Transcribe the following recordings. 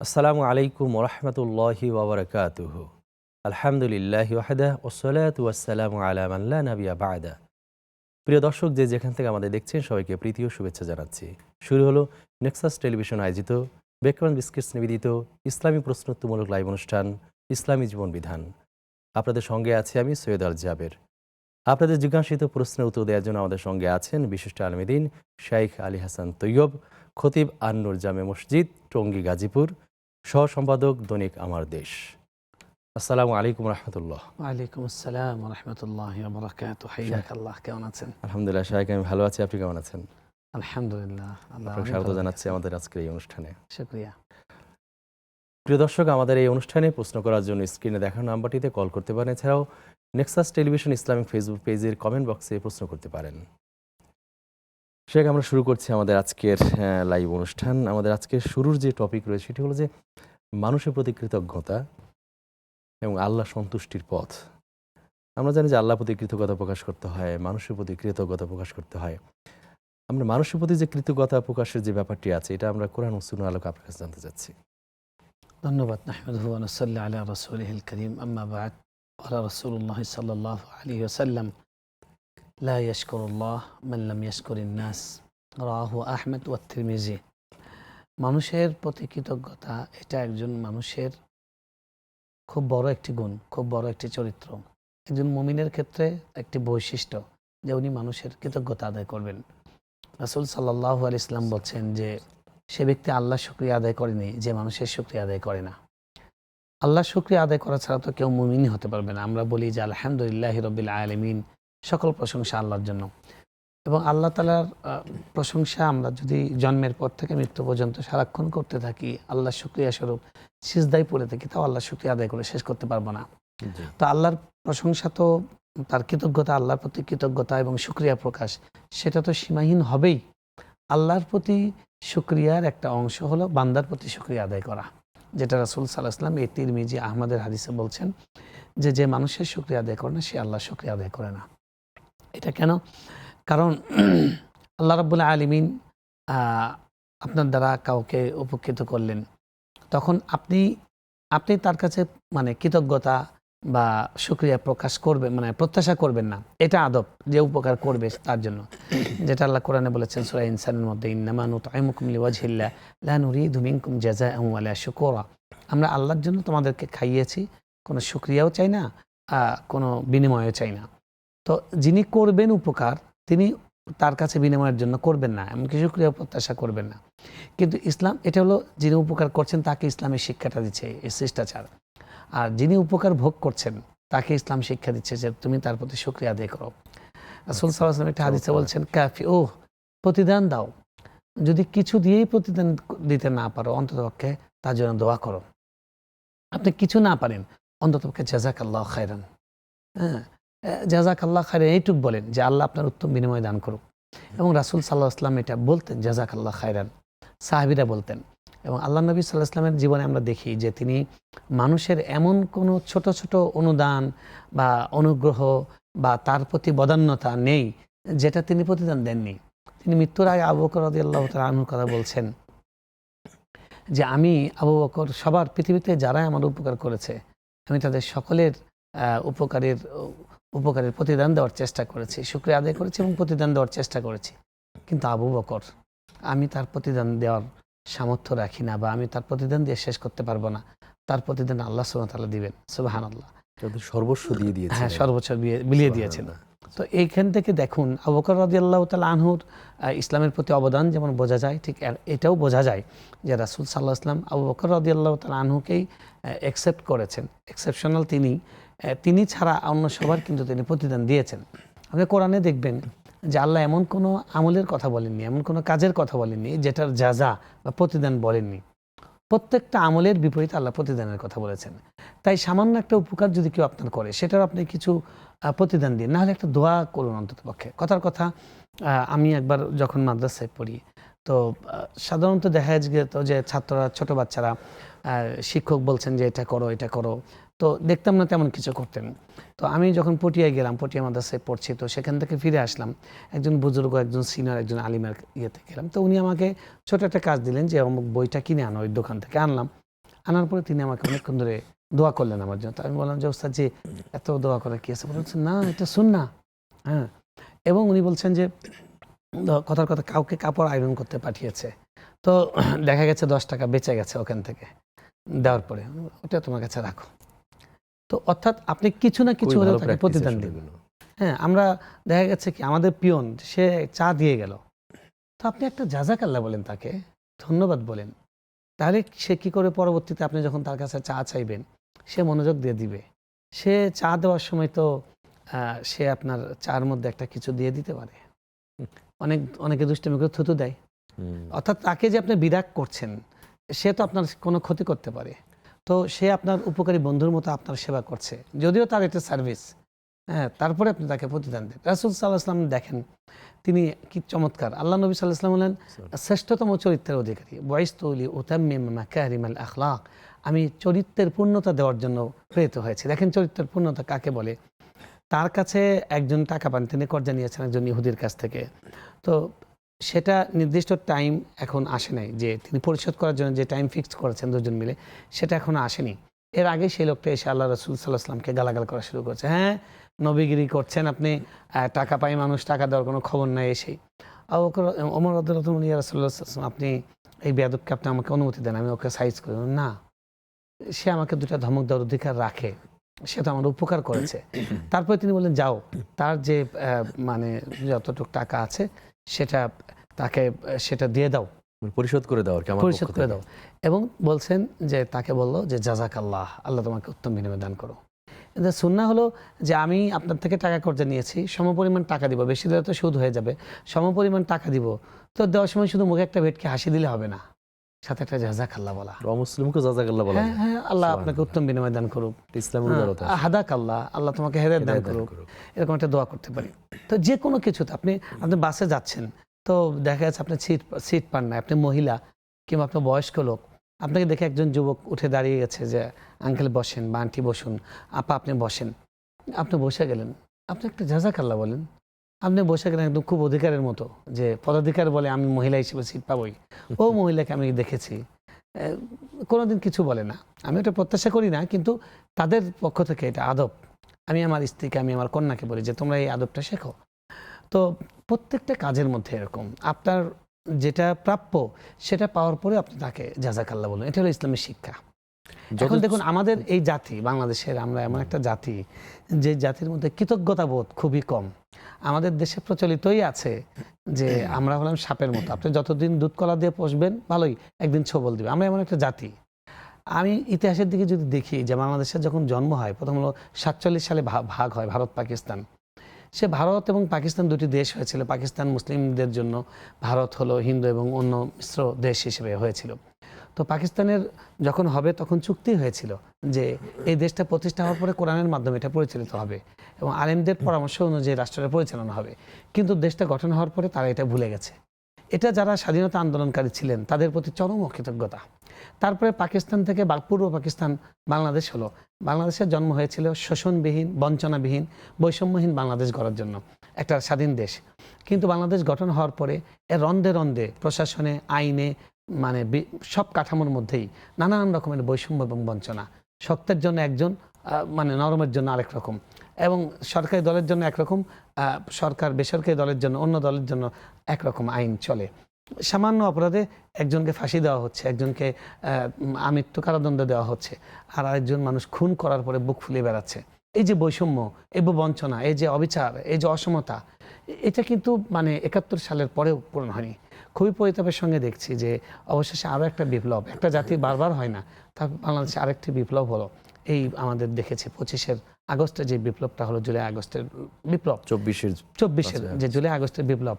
আসসালামু আলাইকুম ওরহমতুল্লাহি ওবরাকাতুহ। আলহামদুলিল্লাহি ওয়াহদাহ ওসসালাতু ওয়াসসালামু আলা মান লা নাবিয়্যা বা'দা। প্রিয় দর্শক, যে যেখান থেকে আমাদের দেখছেন সবাইকে প্রীতি ও শুভেচ্ছা জানাচ্ছি। শুরু হলো নেক্সাস টেলিভিশন আয়োজিত বেকওয়ান বিস্কিটস নিবেদিত ইসলামী প্রশ্নোত্তরমূলক লাইভ অনুষ্ঠান ইসলামী জীবন বিধান। আপনাদের সঙ্গে আছি আমি সৈয়দ আল জাবের। আপনাদের জিজ্ঞাসিত প্রশ্নের উত্তর দেওয়ার জন্য আমাদের সঙ্গে আছেন বিশিষ্ট আলমদিন শাইখ আলী হাসান তৈয়ব, খতিব আন-নূর জামে মসজিদ, টঙ্গী, গাজীপুর, সহ সম্পাদক দৈনিক আমার দেশ। আসসালামু আলাইকুম রহমতুল্লাহ। ওয়ালাইকুম আসসালাম ওয়া রাহমাতুল্লাহি ওয়া বারাকাতুহু। হাইয়াকাল্লাহ। কেমন আছেন? আলহামদুলিল্লাহ শাইখ, আমি ভালো আছি। আপনি কেমন আছেন? আলহামদুলিল্লাহ, আল্লাহ আপনাকে অনেক স্বাগত ভালো জানাচ্ছি রেখেছেন। আমাদের আজকের এই অনুষ্ঠানে। শুকরিয়া। প্রিয় দর্শক, আমাদের এই অনুষ্ঠানে প্রশ্ন করার জন্য স্ক্রিনে দেখানো নাম্বারটিতে কল করতে পারেন। এছাড়াও নেক্সাস টেলিভিশন ইসলামিক ফেসবুক পেজের কমেন্ট বক্সে প্রশ্ন করতে পারেন। শেখ, আমরা শুরু করছি আমাদের আজকের লাইভ অনুষ্ঠান। আমাদের আজকের শুরুর যে টপিক রয়েছে সেটি হলো যে মানুষের প্রতি কৃতজ্ঞতা এবং আল্লাহ সন্তুষ্টির পথ। আমরা জানি যে আল্লাহ প্রতি কৃতজ্ঞতা প্রকাশ করতে হয়, মানুষের প্রতি কৃতজ্ঞতা প্রকাশ করতে হয়। আমরা মানুষের প্রতি যে কৃতজ্ঞতা প্রকাশের যে ব্যাপারটি আছে, এটা আমরা কোরআন ও সুন্নাহর আলোকে আপনার কাছে জানতে চাচ্ছি। ধন্যবাদ। নাহমাদুহু ওয়া নুসাল্লি আলা রাসূলিহিল কারীম, আম্মা বা'দ। ক্বালা রাসূলুল্লাহ সাল্লাল্লাহু আলাইহি ওয়াসাল্লাম, লা ইয়াশকুরুল্লাহ মান লাম ইয়াশকুরিন নাস। রাওয়াহু আহমদ ওয়া তিরমিজি। মানুষের প্রতি কৃতজ্ঞতা এটা একজন মানুষের খুব বড় একটি গুণ, খুব বড় একটি চরিত্র। একজন মুমিনের ক্ষেত্রে একটি বৈশিষ্ট্য যে উনি মানুষের কৃতজ্ঞতা আদায় করবেন। রাসূল সাল্লাল্লাহু আলাইহি ওয়াসাল্লাম বলছেন যে সে ব্যক্তি আল্লাহর শুকরিয়া আদায় করেনি যে মানুষের শুকরিয়া আদায় করে না। আল্লাহর শুকরিয়া আদায় করা ছাড়া তো কেউ মুমিনই হতে পারবে না। আমরা বলি যে আলহামদুলিল্লাহি রাব্বিল আলামিন, সকল প্রশংসা আল্লাহর জন্য। এবং আল্লাহ তাআলার প্রশংসা আমরা যদি জন্মের পর থেকে মৃত্যু পর্যন্ত সারাক্ষণ করতে থাকি, আল্লাহর শুকরিয়া স্বরূপ সিজদায় পড়ে থাকি, তাও আল্লাহর শুকরিয়া আদায় করে শেষ করতে পারবো না। তো আল্লাহর প্রশংসা তো, তার কৃতজ্ঞতা, আল্লাহর প্রতি কৃতজ্ঞতা এবং শুকরিয়া প্রকাশ, সেটা তো সীমাহীন হবেই। আল্লাহর প্রতি শুকরিয়ার একটা অংশ হলো বান্দার প্রতি শুকরিয়া আদায় করা, যেটা রাসূল সাল্লাল্লাহু আলাইহি ওয়াসাল্লাম এই তিরমিজি আহমদের হাদিসে বলছেন যে যে মানুষের শুকরিয়া আদায় করে না সে আল্লাহর শুকরিয়া আদায় করে না। এটা কেন? কারণ আল্লাহ রাব্বুল আলামিন আপনার দ্বারা কাউকে উপকৃত করলেন, তখন আপনি তার কাছে কৃতজ্ঞতা বা শুকরিয়া প্রকাশ করবেন, প্রত্যাশা করবেন না। এটা আদব, যে উপকার করবে তার জন্য। যেটা আল্লাহ কোরআনে বলেছেন সূরা ইনসানের মধ্যে, ইন্নামা নুতঈমুকুম লিওয়াজহিল্লাহ লা নুরিদু মিনকুম জাযাআন ওয়ালা শুকুরা। আমরা আল্লাহর জন্য তোমাদেরকে খাইয়েছি, কোনো শুকরিয়াও চাই না, কোনো বিনিময়ও চাই না। তো যিনি করবেন উপকার, তিনি তার কাছে বিনিময়ের জন্য করবেন না, এমনকি শুকরিয়া প্রত্যাশা করবেন না। কিন্তু ইসলাম এটা হলো, যিনি উপকার করছেন তাকে ইসলামের শিক্ষাটা দিচ্ছে, এই শিষ্টাচার। আর যিনি উপকার ভোগ করছেন তাকে ইসলাম শিক্ষা দিচ্ছে যে তুমি তার প্রতি শুকরিয়া আদায় করো। রাসূল সাল্লাল্লাহু আলাইহি ওয়াসাল্লাম একটা হাদিসে বলছেন, কাফি ও, প্রতিদান দাও। যদি কিছু দিয়েই প্রতিদান দিতে না পারো, অন্ততপক্ষে তার জন্য দোয়া করো। আপনি কিছু না পারেন, অন্ততপক্ষে জাযাকাল্লাহু খায়রান, হ্যাঁ, জাযাকাল্লাহু খায়রান এইটুক বলেন যে আল্লাহ আপনার উত্তম বিনিময় দান করুক। এবং রাসূল সাল্লাল্লাহু আলাইহি ওয়াসাল্লাম এটা বলতেন, জাযাকাল্লাহু খায়রান, সাহাবীরা বলতেন। এবং আল্লাহ নবী সাল্লাল্লাহু আলাইহি ওয়াসাল্লামের জীবনে আমরা দেখি যে তিনি মানুষের এমন কোনো ছোট ছোট অনুদান বা অনুগ্রহ বা তার প্রতি বদান্যতা নেই যেটা তিনি প্রতিদান দেননি। তিনি মৃত্যুর আগে আবু বকর রাদিয়াল্লাহু তাআলা আনহুর কথা বলছেন যে আমি আবু বকর, সবার পৃথিবীতে যারাই আমার উপকার করেছে আমি তাদের সকলের উপকারের প্রতিদান দেওয়ার চেষ্টা করেছি, শুকরিয়া আদায় করেছি এবং প্রতিদান দেওয়ার চেষ্টা করেছি। কিন্তু আবু বকর, আমি তার প্রতিদান দেওয়ার সামর্থ্য রাখি না, বা আমি তার প্রতিদান দিয়ে শেষ করতে পারবো না। তার প্রতিদান আল্লাহ সুবহানাহু ওয়া তাআলা দিবেন। সুবহানাল্লাহ। সর্বস্ব দিয়ে দিয়েছে। হ্যাঁ, সর্বোচ্চ বিলিয়ে দিয়েছেন। তো এইখান থেকে দেখুন আবু বকর রাদিয়াল্লাহু তাআলা আনহুর ইসলামের প্রতি অবদান যেমন বোঝা যায়, ঠিক এটাও বোঝা যায় যে রাসূল সাল্লাল্লাহু আলাইহি ওয়াসাল্লাম আবু বকর রাদিয়াল্লাহু তাআলা আনহুকেই অ্যাকসেপ্ট করেছেন। এক্সেপশনাল তিনি ছাড়া অন্য সবার কিন্তু তিনি প্রতিদান দিয়েছেন। আপনি কোরআনে দেখবেন যে আল্লাহ এমন কোনো আমলের কথা বলেননি, এমন কোনো কাজের কথা বলেননি যেটার জাযা বা প্রতিদান বলেননি। প্রত্যেকটা আমলের বিপরীতে আল্লাহ প্রতিদানের কথা বলেছেন। তাই সামান্য একটা উপকার যদি কেউ আপনার করে, সেটার আপনি কিছু প্রতিদান দিন, নাহলে একটা দোয়া করুন অন্তত পক্ষে। কথার কথা, আমি একবার যখন মাদ্রাসায় পড়ি, তো সাধারণত দেখা যেত যে ছাত্ররা, ছোট বাচ্চারা, শিক্ষক বলছেন যে এটা করো এটা করো, তো দেখতাম না তেমন কিছু করতেন। তো আমি যখন পটিয়ায় গেলাম, পটিয়া মাদ্রাসায় পড়ছি, তো সেখান থেকে ফিরে আসলাম, একজন বুজুর্গ, একজন সিনিয়র, একজন আলিমের ইয়েতে গেলাম। তো উনি আমাকে ছোট একটা কাজ দিলেন যে অমুক বইটা কিনে আনো, ওই দোকান থেকে আনলাম। আনার পরে তিনি আমাকে অনেকক্ষণ ধরে দোয়া করলেন আমার জন্য। তো আমি বললাম যে ওস্তাদ জি এত দোয়া করার কি আছে? বলছেন না এটা সুন্নাহ। হ্যাঁ, এবং উনি বলছেন যে কথার কথা কাউকে কাপড় আয়রন করতে পাঠিয়েছে, তো দেখা গেছে 10 টাকা বেঁচে গেছে ওখান থেকে দেওয়ার পরে, ওটা তোমার কাছে রাখো। তো অর্থাৎ আপনি কিছু না কিছু খুবই হলেও ভালো তাকে practice প্রতিদান আসলে দিবেন। এগুলো। হ্যাঁ, আমরা দেখা গেছে কি আমাদের পিয়ন সে চা দিয়ে গেল, তো আপনি একটা জাযাকাল্লাহ বলেন, তাকে ধন্যবাদ বলেন, তাহলে সে কি করে পরবর্তীতে আপনি যখন তার কাছে চা চাইবেন সে মনোযোগ দিয়ে দিবে। সে চা দেওয়ার সময় তো সে আপনার চার মধ্যে একটা কিছু দিয়ে দিতে পারে। অনেকে দুষ্টামি করে থুতু দেয়। অর্থাৎ তাকে যে আপনি বিরাগ করছেন সে তো আপনার কোনো ক্ষতি করতে পারে, তো সে আপনার উপকারী বন্ধুর মতো আপনার সেবা করছে, যদিও তার এটা সার্ভিস। হ্যাঁ, তারপরে আপনি তাকে প্রতিদান দেন। রাসূল সাল্লাল্লাহু আলাইহি ওয়াসাল্লাম দেখেন তিনি কি চমৎকার, আল্লাহ নবী সাল্লাল্লাহু আলাইহি ওয়াসাল্লাম হলেন শ্রেষ্ঠতম চরিত্রের অধিকারী। বুইসতু লিউতাম্মিম মাকারিমাল আখলাক, আমি চরিত্রের পূর্ণতা দেওয়ার জন্য প্রেরিত হয়েছি। দেখেন চরিত্রের পূর্ণতা কাকে বলে। তার কাছে একজন টাকা পান, তিনি কর্জা নিয়েছেন একজন ইহুদির কাছ থেকে, তো সেটা নির্দিষ্ট টাইম এখন আসে নাই, যে তিনি পরিশোধ করার জন্য যে টাইম ফিক্সড করেছেন দুজন মিলে, সেটা এখনো আসেনি। এর আগে সেই লোকটা এসে আল্লাহ রাসূল সাল্লাল্লাহু আলাইহি ওয়াসাল্লামকে গালাগাল করা শুরু করছে, হ্যাঁ নবীগিরি করছেন আপনি, টাকা পাই মানুষ, টাকা দেওয়ার কোনো খবর নাই। এসেই আবু বকর ওমর রাদিয়াল্লাহু আনহু, ইয়া রাসূলুল্লাহ সাল্লাল্লাহু আলাইহি ওয়াসাল্লাম আপনি এই বেয়াদবকে আপনি আমাকে অনুমতি দেন, আমি ওকে সাইজ করি না, সে আমাকে দুটা ধমক দেওয়ার অধিকার রাখে, সে তো আমার উপকার করেছে। তারপরে তিনি বললেন যাও, তার যে মানে যতটুকু টাকা আছে সেটা তাকে সেটা দিয়ে দাও, পরিশোধ করে দাও আর কি আমার পরিশোধ পক্ষ করে থেকে। দাও। এবং বলছেন যে তাকে বললো যে জাযাকাল্লাহ, আল্লাহ তোমাকে উত্তম বিনিময় দান করো। কিন্তু সুন্নাহ হলো যে আমি আপনার থেকে টাকা কর্জা নিয়েছি, সমপরিমাণ টাকা দিব, বেশি দিলে তো সুদ হয়ে যাবে, সমপরিমাণ টাকা দিব, তো দেওয়ার সময় শুধু মুখে একটা ভেটকে হাসি দিলে হবে না, সাথে একটা জাযাকাল্লাহ বলা। অমুসলিমকে জাযাকাল্লাহ বলা হ্যাঁ যায়। হ্যাঁ, আল্লাহ আপনাকে উত্তম বিনিময় দান করুক, ইসলামের উদারতা। হাদাকাল্লাহ, আল্লাহ তোমাকে হেদায়েত দান হেদায়েত দান করুক, করুক। এরকম একটা দোয়া করতে পারি। তো যে কোনো কিছুতে আপনি বাসে যাচ্ছেন, তো দেখা যাচ্ছে আপনি সিট পান না, আপনি মহিলা কিংবা আপনার বয়স্ক লোক, আপনাকে দেখে একজন যুবক উঠে দাঁড়িয়ে গেছে যে আঙ্কেল বসেন বা আন্টি বসুন, আপা আপনি বসেন, আপনি বসে গেলেন, আপনি একটা জাযাকাল্লাহ বলেন, আপনি বসে গেলেন একদম খুব অধিকারের মতো, যে পদাধিকার বলে আমি মহিলা হিসেবে সিট পাবোই, ও মহিলাকে আমি দেখেছি, কোনোদিন কিছু বলে না, আমি এটা প্রত্যাশা করি না, কিন্তু তাদের পক্ষ থেকে এটা আদব। আমি আমার স্ত্রীকে, আমি আমার কন্যাকে বলি যে তোমরা এই আদবটা শেখো। তো প্রত্যেকটা কাজের মধ্যে এরকম আপনার যেটা প্রাপ্য সেটা পাওয়ার পরে আপনি তাকে জাযাকাল্লাহ বলুন, এটা হলো ইসলামের শিক্ষা। এখন দেখুন আমাদের এই জাতি বাংলাদেশের, আমরা এমন একটা জাতি যে জাতির মধ্যে কৃতজ্ঞতা বোধ খুবই কম। আমাদের দেশে প্রচলিতই আছে যে আমরা হলাম সাপের মতো, আপনি যতদিন দুধ কলা দিয়ে পোষবেন ভালোই, একদিন ছোবল দিবে। আমরা এমন একটা জাতি। আমি ইতিহাসের দিকে যদি দেখি যে বাংলাদেশের যখন জন্ম হয়, প্রথম হলো 47 সালে ভাগ হয় ভারত পাকিস্তান। সে ভারত এবং পাকিস্তান দুটি দেশ হয়েছিল। পাকিস্তান মুসলিমদের জন্য, ভারত হলো হিন্দু এবং অন্য মিশ্র দেশ হিসেবে হয়েছিল। তো পাকিস্তানের যখন হবে তখন চুক্তি হয়েছিল যে এই দেশটা প্রতিষ্ঠা হওয়ার পরে কোরআনের মাধ্যমে এটা পরিচালিত হবে এবং আলেমদের পরামর্শ অনুযায়ী রাষ্ট্রের পরিচালনা হবে। কিন্তু দেশটা গঠন হওয়ার পরে তারা এটা ভুলে গেছে। এটা যারা স্বাধীনতা আন্দোলনকারী ছিলেন তাদের প্রতি চরম অকৃতজ্ঞতা। তারপরে পাকিস্তান থেকে পূর্ব পাকিস্তান বাংলাদেশ হলো। বাংলাদেশের জন্ম হয়েছিল শোষণবিহীন, বঞ্চনাবিহীন, বৈষম্যহীন বাংলাদেশ গড়ার জন্য, একটা স্বাধীন দেশ। কিন্তু বাংলাদেশ গঠন হওয়ার পরে এর রন্ধে রন্ধে প্রশাসনে, আইনে, মানে সব কাঠামোর মধ্যেই নানান রকমের বৈষম্য এবং বঞ্চনা। শক্তের জন্য একজন, মানে নরমের জন্য আরেক রকম, এবং সরকারি দলের জন্য একরকম, সরকার বেসরকারি দলের জন্য, অন্য দলের জন্য একরকম আইন চলে। সামান্য অপরাধে একজনকে ফাঁসি দেওয়া হচ্ছে, একজনকে আমৃত্যু কারাদণ্ড দেওয়া হচ্ছে, আর আরেকজন মানুষ খুন করার পরে বুক ফুলিয়ে বেড়াচ্ছে। এই যে বৈষম্য, এই বঞ্চনা, এই যে অবিচার, এই যে অসমতা, এটা কিন্তু মানে 71 সালের পরেও পূরণ হয়নি। খুবই পরিতাপের সঙ্গে দেখছি যে অবশেষে আরও একটা বিপ্লব, একটা জাতি বারবার হয় না, তার বাংলাদেশে আরেকটি বিপ্লব হলো। এই আমাদের দেখেছি 25 আগস্টের যে বিপ্লবটা হলো, জুলাই আগস্টের বিপ্লব, 24 যে জুলাই আগস্টের বিপ্লব,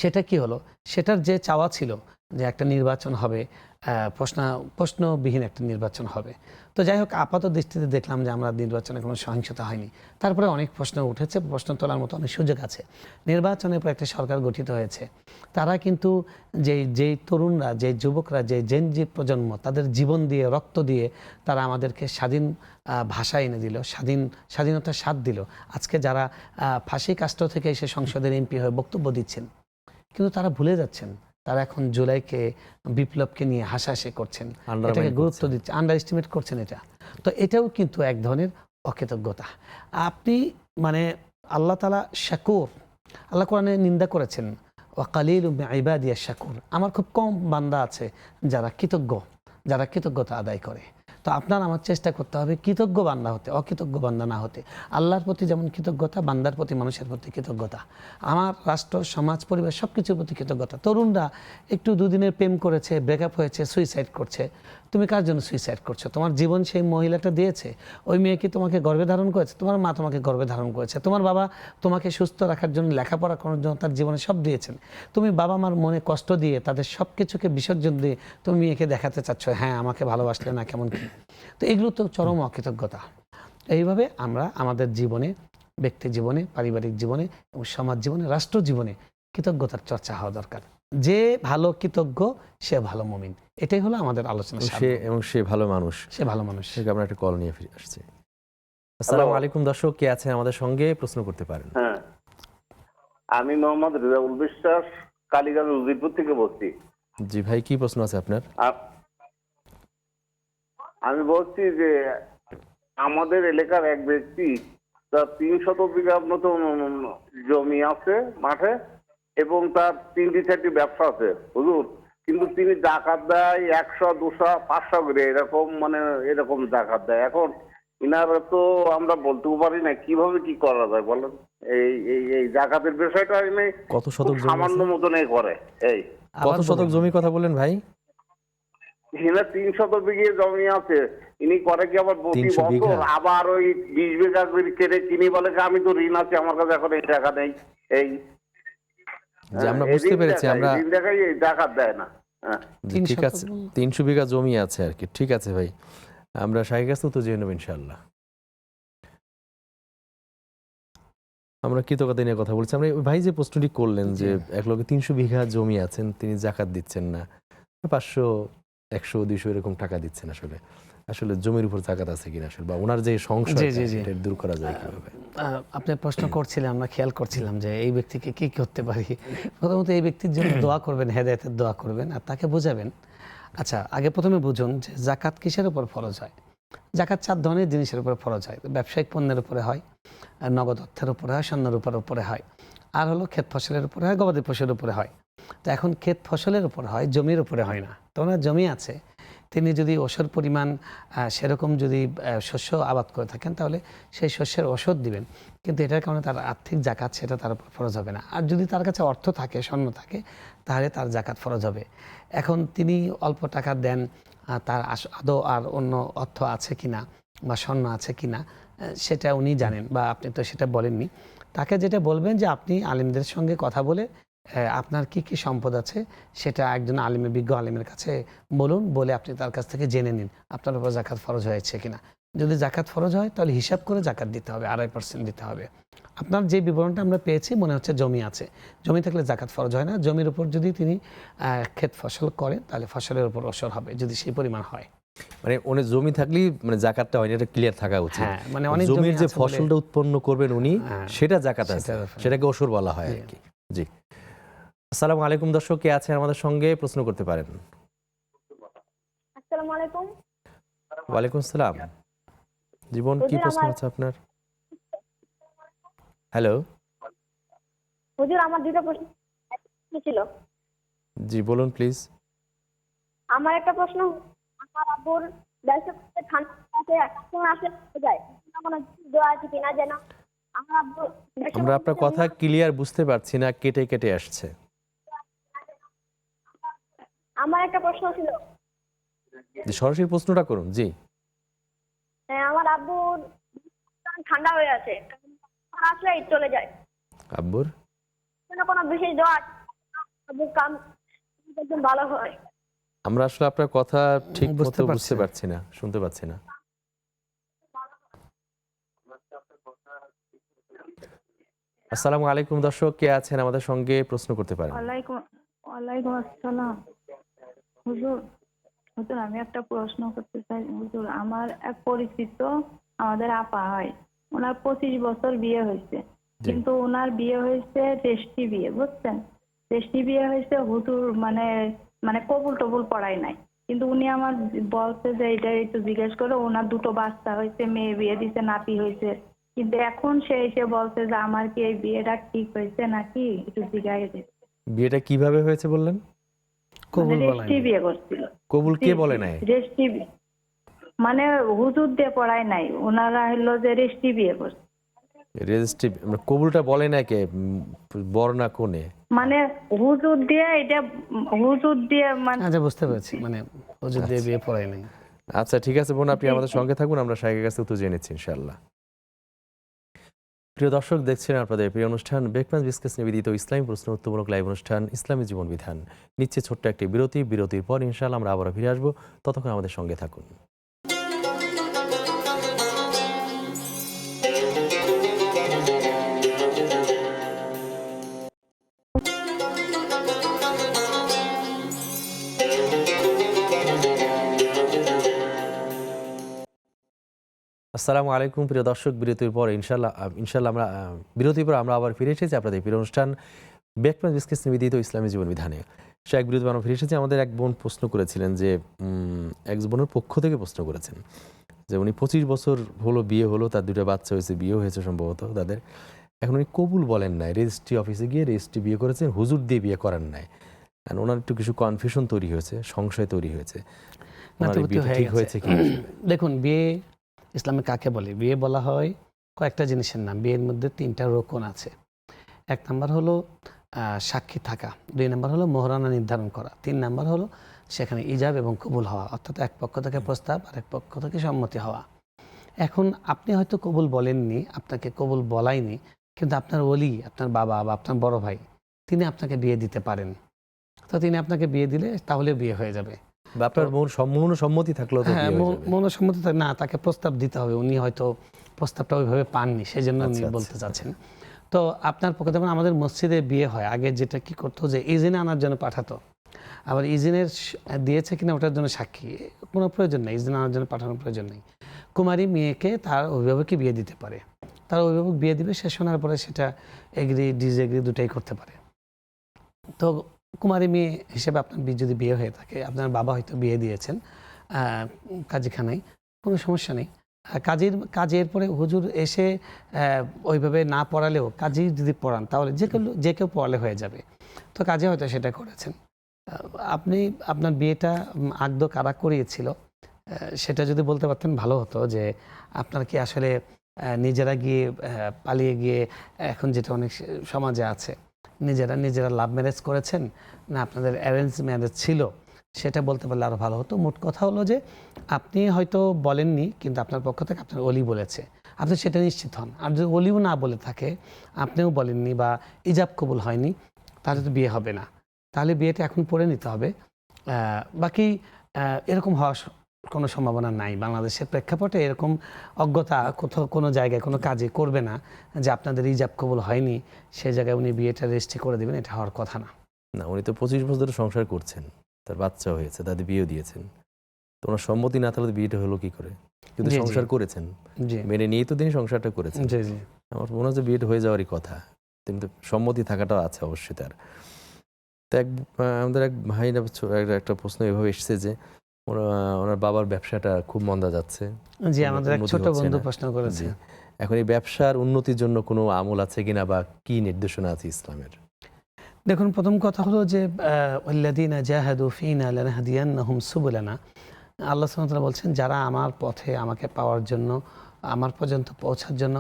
সেটা কি হলো? সেটার যে চাওয়া ছিল যে একটা নির্বাচন হবে, প্রশ্নবিহীন একটা নির্বাচন হবে। তো যাই হোক, আপাত দৃষ্টিতে দেখলাম যে আমরা নির্বাচনে কোনো সহিংসতা হয়নি। তারপরে অনেক প্রশ্ন উঠেছে, প্রশ্ন তোলার মতো অনেক সুযোগ আছে। নির্বাচনের পর একটা সরকার গঠিত হয়েছে। তারা কিন্তু যেই তরুণরা, যে যুবকরা, যে জেনজি প্রজন্ম, তাদের জীবন দিয়ে, রক্ত দিয়ে তারা আমাদেরকে স্বাধীন ভাষা এনে দিল, স্বাধীনতার স্বাদ দিল। আজকে যারা ফাঁসি কাস্ট থেকে এসে সংসদের এমপি হয়ে বক্তব্য দিচ্ছেন, কিন্তু তারা ভুলে যাচ্ছেন তারা এখন জুলাইকে বিপ্লবকে নিয়ে হাসাহাসি করছেন, Undermine এটাকে গুরুত্ব করছেন। দিচ্ছে, আন্ডার এস্টিমেট করছেন এটা। তো এটাও কিন্তু এক ধরনের অকৃতজ্ঞতা। আপনি মানে আল্লাহ তাআলা শাকুর, আল্লাহ কোরআনে নিন্দা করেছেন ওয়া কালিলুম মিন ইবাদিয়াশ শাকুর, আমার খুব কম বান্দা আছে যারা কৃতজ্ঞ, যারা কৃতজ্ঞতা আদায় করে। তো আপনার আমার চেষ্টা করতে হবে কৃতজ্ঞ বান্দা হতে, অকৃতজ্ঞ বান্দা না হতে। আল্লাহর প্রতি যেমন কৃতজ্ঞতা, বান্দার প্রতি, মানুষের প্রতি কৃতজ্ঞতা, আমার রাষ্ট্র, সমাজ, পরিবার সব কিছুর প্রতি কৃতজ্ঞতা। তরুণরা একটু দুদিনের প্রেম করেছে, ব্রেকআপ হয়েছে, সুইসাইড করছে, তুমি কার জন্য সুইসাইড করছো? তোমার জীবন সেই মহিলাটা দিয়েছে, ওই মেয়ে কি তোমাকে গর্ভে ধারণ করেছে? তোমার মা তোমাকে গর্ভে ধারণ করেছে, তোমার বাবা তোমাকে সুস্থ রাখার জন্য, লেখাপড়া করার জন্য তার জীবনে সব দিয়েছেন। তুমি বাবা মার মনে কষ্ট দিয়ে, তাদের সব কিছুকে বিসর্জন দিয়ে তুমি মেয়েকে দেখাতে চাচ্ছ হ্যাঁ আমাকে ভালোবাসলে না, কেমন কি? তো এগুলো তো চরম অকৃতজ্ঞতা। এইভাবে আমরা আমাদের জীবনে, ব্যক্তি জীবনে, পারিবারিক জীবনে এবং সমাজ জীবনে, রাষ্ট্র জীবনে কৃতজ্ঞতার চর্চা হওয়া দরকার। যে ভালো কৃতজ্ঞ সে ভালো মুমিন, এটাই হলো আমাদের আলোচনা। সে ভালো মানুষ, সে ভালো মানুষ। আমরা একটা কল নিয়ে ফিরে আসছি। আসসালামু আলাইকুম দর্শক, কে আছেন আমাদের সঙ্গে, প্রশ্ন করতে পারেন। হ্যাঁ, আমি মোহাম্মদ রিজাউল বিশ্বাস, কালীগঞ্জ উজিরপুর থেকে বলছি। জি ভাই, কি প্রশ্ন আছে আপনার? আমি বলছি যে আমাদের এলাকার এক ব্যক্তি, তার 300 বিঘা মতো জমি আছে মাঠে, এবং তার 3-4টি ব্যবসা আছে হুজুর, কিন্তু তিনি জাকাত দেয় 100, 200, 500 করে এরকম, মানে এরকম জাকাত দেয়। এখন ইনার তো আমরা বলতেও পারি না কিভাবে কি করা যায় বলেন। এই এই এই জাকাতের বিষয়টা ইনি কত শতক জমি সামান্য আছে? মতনই করে। এই কত শতক জমি কথা বললেন ভাই? এখানে 300 বিঘে জমি আছে, ইনি করে কি আবার প্রতি 300 বিঘা? বছর আবার ওই 20 বিঘা করে কেটে কিনি, বলে কি আমি তো ঋণ আছে আমার কাছে, এখন এই টাকা নেই। এই যে আমরা বুঝতে পেরেছি, আমরা ঋণ দেখাই, এই জাকাত দেয় না। হ্যাঁ, জি, ঠিক আছে, 300 বিঘা জমি আছে আর কি। ঠিক আছে ভাই, আমরা শাহের কাছে তো জেনে নেব ইনশাআল্লাহ। আমরা কৃতজ্ঞতা নিয়ে কথা বলছি। আমরা ওই ভাই যে প্রশ্নটি করলেন যে এক লোকে 300 বিঘা জমি আছেন, তিনি জাকাত দিচ্ছেন না, 500, 100, 200 এরকম টাকা দিচ্ছেন, আসলে জমির উপর জাকাত আছে কিনা, আসলে বা ওনার যে সংশয় এটা দূর করা যায় কিভাবে? আপনি প্রশ্ন করছিলেন, আমরা খেয়াল করছিলাম যে এই ব্যক্তিকে কি করতে পারি। প্রথমত এই ব্যক্তির জন্য দোয়া করবেন, হেদায়েতের দোয়া করবেন, আর তাকে বোঝাবেন। আচ্ছা, আগে প্রথমে বুঝুন যে জাকাত কিসের উপর ফরজ হয়। জাকাত 4 ধরনের জিনিসের উপর ফরজ হয়। ব্যবসায়িক পণ্যের উপরে হয়, নগদ অর্থের উপরে হয়, স্বর্ণের উপরে হয়, আর হলো ক্ষেত ফসলের উপরে হয়, গবাদি পশুর উপরে হয়। তো এখন ক্ষেত ফসলের উপর হয়, জমির উপরে হয় না। তো ওনার জমি আছে, তিনি যদি ওষুধ পরিমাণ সেরকম যদি শস্য আবাদ করে থাকেন, তাহলে সেই শস্যের ওষুধ দিবেন, কিন্তু এটার কারণে তার আর্থিক জাকাত সেটা তার উপর ফরজ হবে না। আর যদি তার কাছে অর্থ থাকে, স্বর্ণ থাকে, তাহলে তার জাকাত ফরজ হবে। এখন তিনি অল্প টাকা দেন, তার আদৌ আর অন্য অর্থ আছে কিনা বা স্বর্ণ আছে কিনা সেটা উনি জানেন, বা আপনি তো সেটা বলেননি। তাকে যেটা বলবেন যে আপনি আলিমদের সঙ্গে কথা বলে আপনার কি কি সম্পদ আছে সেটা একজন আলিমের, বিজ্ঞ আলিমের কাছে বলুন, বলে আপনি তার কাছ থেকে জেনে নিন আপনার উপর জাকাত ফরজ হয়েছে কিনা। যদি জাকাত ফরজ হয় তাহলে হিসাব করে জাকাত দিতে হবে, 2.5% দিতে হবে। আপনার যে বিবরণটা আমরা পেয়েছি মনে হচ্ছে জমি আছে, জমি থাকলে জাকাত ফরজ হয় না। জমির উপর যদি তিনি ক্ষেত ফসল করেন তাহলে ফসলের উপর অসর হবে, যদি সেই পরিমাণ হয়। মানে অনেক জমি থাকলেই মানে জাকাতটা হয়, এটা ক্লিয়ার থাকা উচিত। হ্যাঁ, মানে অনেক জমির যে আছে বলে- ফসলটা উৎপন্ন করবেন উনি, সেটা জাকাত আছে, সেটার উপরে। সেটাকে ওসর বলা হয় আর কি। জি, আসসালামু আলাইকুম দর্শক, কে আছেন আমাদের সঙ্গে, প্রশ্ন করতে পারেন। আসসালামু আলাইকুম। ওয়ালাইকুম আসসালাম। জীবন, কি হুজুর, প্রশ্ন আছে আপনার? হ্যালো, হুজুর আমার দুটো প্রশ্ন ছিল। জি বলুন প্লিজ। আমার একটা প্রশ্ন, আমার আব্বুর ব্যবসা করতে ঠান্ডা আছে, এখন আসলে যায় কোনো দোয়া আছে কিনা যেন আমার আব্বু। আমরা আপনার কথা ক্লিয়ার বুঝতে পারছি না, কেটে কেটে আসছে। আমার একটা প্রশ্ন ছিল। জি, সরাসরি প্রশ্নটা করুন। জি, হ্যাঁ, আমার আব্বুর ঠান্ডা হয়ে আছে, আসলে চলে যায়, আব্বুর কোনো বিশেষ দোয়া আছে আব্বুর কাম একদম ভালো হয়? আমরা আসলে আপনার কথা ঠিক বুঝতে মতো পারছি বুঝতে না। পারছি না, শুনতে পাচ্ছি না। আসসালামু আলাইকুম দর্শক, কে আছেন আমাদের সঙ্গে, প্রশ্ন করতে পারেন। ওয়ালাইকুম আসসালাম। হুজুর, আমি একটা প্রশ্ন করতে চাই। হুজুর, আমার এক পরিচিত, আমাদের আপা হয়, ওনার 25 বছর বিয়ে হয়েছে, কিন্তু ওনার বিয়ে হয়েছে রেজিস্ট্রি বিয়ে, বুঝছেন। রেজিস্ট্রি বিয়ে হয়েছে, হুজুর মানে মানে কবুল টবুল পড়ায় নাই, কিন্তু উনি আমার বলছে যে এটা একটু জিজ্ঞেস করে, ওনার দুটো বাচ্চা হয়েছে, মেয়ে বিয়ে দিছে, নাতি হয়েছে, কিন্তু এখন সে এসে বলছে যে আমার কি এই বিয়েটা ঠিক হয়েছে নাকি একটু জিজ্ঞাসা দিতে। বিয়েটা কিভাবে হয়েছে বললেন? মানে কবুল রেজিস্ট্রি বলেন। বিয়ে করছিল। কবুল কে বলে নাই? রেজিস্ট্রি মানে হুজুর দিয়ে পড়ায় নাই, ওনারা হলো যে রেজিস্ট্রি বিয়ে করছে। রেজিস্ট্রি কবুলটা বলে না কে? বর না কোনে? মানে হুজুর দিয়ে এটা, হুজুর দিয়ে মানে আচ্ছা, বুঝতে পেরেছি, মানে হুজুর দিয়ে বিয়ে পড়ায় নাই। আচ্ছা ঠিক আছে বোন, আপনি আমাদের সঙ্গে থাকুন, আমরা শাইখের কাছে উত্তর জেনে নিচ্ছি ইনশাআল্লাহ। প্রিয় দর্শক, দেখছেন আপনাদের প্রিয় অনুষ্ঠান ব্রেকফাস্ট বিস্কেস নিবেদিত ইসলামী প্রশ্ন উত্তরমূলক লাইভ অনুষ্ঠান ইসলামী জীবন বিধান। নিচ্ছে ছোট্ট একটি বিরতির পর ইনশাআল্লাহ আমরা আবারও ফিরে আসবো। ততক্ষণ আমাদের সঙ্গে থাকুন। আসসালামু আলাইকুম প্রিয় দর্শক, বিরতির পর ইনশাআল্লাহ আমরা আবার ফিরে এসেছি আপনাদের প্রিয় অনুষ্ঠান ব্রেকফাস্ট বিস্কেস নিবেদিত ইসলামী জীবন বিধানে। এক বিরতি আমরা ফিরে এসেছি। আমাদের এক বোন প্রশ্ন করেছিলেন যে এক বোনের পক্ষ থেকে প্রশ্ন করেছেন যে উনি 25 বছর হলো বিয়ে হলো, তার 2টা বাচ্চা হয়েছে, বিয়ে হয়েছে সম্ভবত তাদের। এখন উনি কবুল বলেন নাই, রেজিস্ট্রি অফিসে গিয়ে রেজিস্ট্রি বিয়ে করেছেন, হুজুর দিয়ে বিয়ে করেন নাই। ওনার একটু কিছু কনফিউশন তৈরি হয়েছে, সংশয় তৈরি হয়েছে। ওনার এই বিয়েটা ঠিক হয়েছে কি? দেখুন, বিয়ে ইসলামে কাকে বলে? বিয়ে বলা হয় কয়েকটা জিনিসের নাম। বিয়ের মধ্যে 3টা রোকন আছে। 1 নাম্বার হলো সাক্ষী থাকা, 2 নাম্বার হলো মোহরানা নির্ধারণ করা, 3 নাম্বার হলো সেখানে ইজাব এবং কবুল হওয়া, অর্থাৎ এক পক্ষ থেকে প্রস্তাব আর এক পক্ষ থেকে সম্মতি হওয়া। এখন আপনি হয়তো কবুল বলেননি, আপনাকে কবুল বলাইনি, কিন্তু আপনার ওলি, আপনার বাবা বা আপনার বড় ভাই, তিনি আপনাকে বিয়ে দিতে পারেন। তো তিনি আপনাকে বিয়ে দিলে তাহলে বিয়ে হয়ে যাবে। বা আপনার মৌন সম্মতি থাকলেও তো হ্যাঁ, বিয়ে হয়ে যাবে। মনসম্মতি না, তাকে প্রস্তাব দিতে হবে। উনি হয়তো প্রস্তাবটা ওইভাবে পাননি, সেই জন্য উনি আচ্ছা, বলতে চাচ্ছেন। তো আপনার পক্ষে যেমন আমাদের মসজিদে বিয়ে হয়, আগে যেটা কি করতো যে ইজিনে আনার জন্য পাঠাতো। আবার ইজিনের দিয়েছে কিনা ওটার জন্য সাক্ষী কোনো প্রয়োজন নেই, ইজিন আনার জন্য পাঠানোর প্রয়োজন নেই। কুমারী মেয়েকে তার অভিভাবককে বিয়ে দিতে পারে, তার অভিভাবক বিয়ে দিবে, শেষ শোনার পরে সেটা এগ্রি ডিসএগ্রি দুটাই করতে পারে। তো কুমারী মেয়ে হিসেবে আপনার যদি বিয়ে হয়ে থাকে, আপনার বাবা হয়তো বিয়ে দিয়েছেন কাজীখানায়, কোনো সমস্যা নেই। কাজের পরে হুজুর এসে ওইভাবে না পড়ালেও কাজী যদি পড়ান তাহলে যে কেউ পড়ালে হয়ে যাবে। তো কাজী হয়তো সেটা করেছেন। আপনি আপনার বিয়েটা আগদ কারা করিয়েছিল সেটা যদি বলতে পারতেন ভালো হতো, যে আপনার কি আসলে নিজেরা গিয়ে পালিয়ে গিয়ে, এখন যেটা অনেক সমাজে আছে, নিজেরা লাভ ম্যারেজ করেছেন না আপনাদের অ্যারেঞ্জ ম্যারেজ ছিল, সেটা বলতে পারলে আরও ভালো হতো। মোট কথা হলো যে আপনি হয়তো বলেননি, কিন্তু আপনার পক্ষ থেকে আপনার ওলি বলেছে, আপনি সেটা নিশ্চিত হন। আর যদি ওলিও না বলে থাকে, আপনিও বলেননি বা ইজাব কবুল হয়নি, তাহলে তো বিয়ে হবে না। তাহলে বিয়েটা এখন পড়ে নিতে হবে। বাকি এরকম হওয়ার কোনো সম্ভাবনা নাই। বাংলাদেশের প্রেক্ষাপটে এরকম অজ্ঞতা কোথাও কোনো জায়গায় কোনো কাজে করবে না যে আপনাদের ইজাব কবুল হয়নি, সেই জায়গায় উনি বিয়েটা রেজিস্ট্রি করে দেবেন, এটা হওয়ার কথা না। না, উনি তো 25 বছর ধরে সংসার করছেন, তার বাচ্চা হয়েছে, তাদের বিয়ে দিয়েছেন। তো ওনার সম্মতি না থাকলে বিয়েটা হলো কি করে? কিন্তু জি, জি। সংসার করেছেন, জি মেনে নিয়েই তো তিনি সংসারটা করেছেন। জি জি আমার মনে হচ্ছে বিয়েটা হয়ে যাওয়ারই কথা, কিন্তু সম্মতি থাকাটাও আছে অবশ্যই তার। তো আমাদের এক ভাই একটা প্রশ্ন এভাবে এসেছে যে ওনার বাবার ব্যবসাটা খুব মন্দা যাচ্ছে। জি, আমাদের এক উন্নতি ছোট হচ্ছে বন্ধু না। প্রশ্ন করেছে। জি। এখন এই ব্যবসার উন্নতির জন্য কোনো আমল আছে কিনা বা কি নির্দেশনা আছে ইসলামের? দেখুন, প্রথম কথা হলো যে ওয়াল্লাযীনা জাহাদু ফীনা লানাহদিয়ান্নাহুম সুবুলানা। আল্লাহ সুবহানাহু ওয়া তাআলা বলছেন, যারা আমার পথে আমাকে পাওয়ার জন্য, আমার পর্যন্ত পৌঁছার জন্য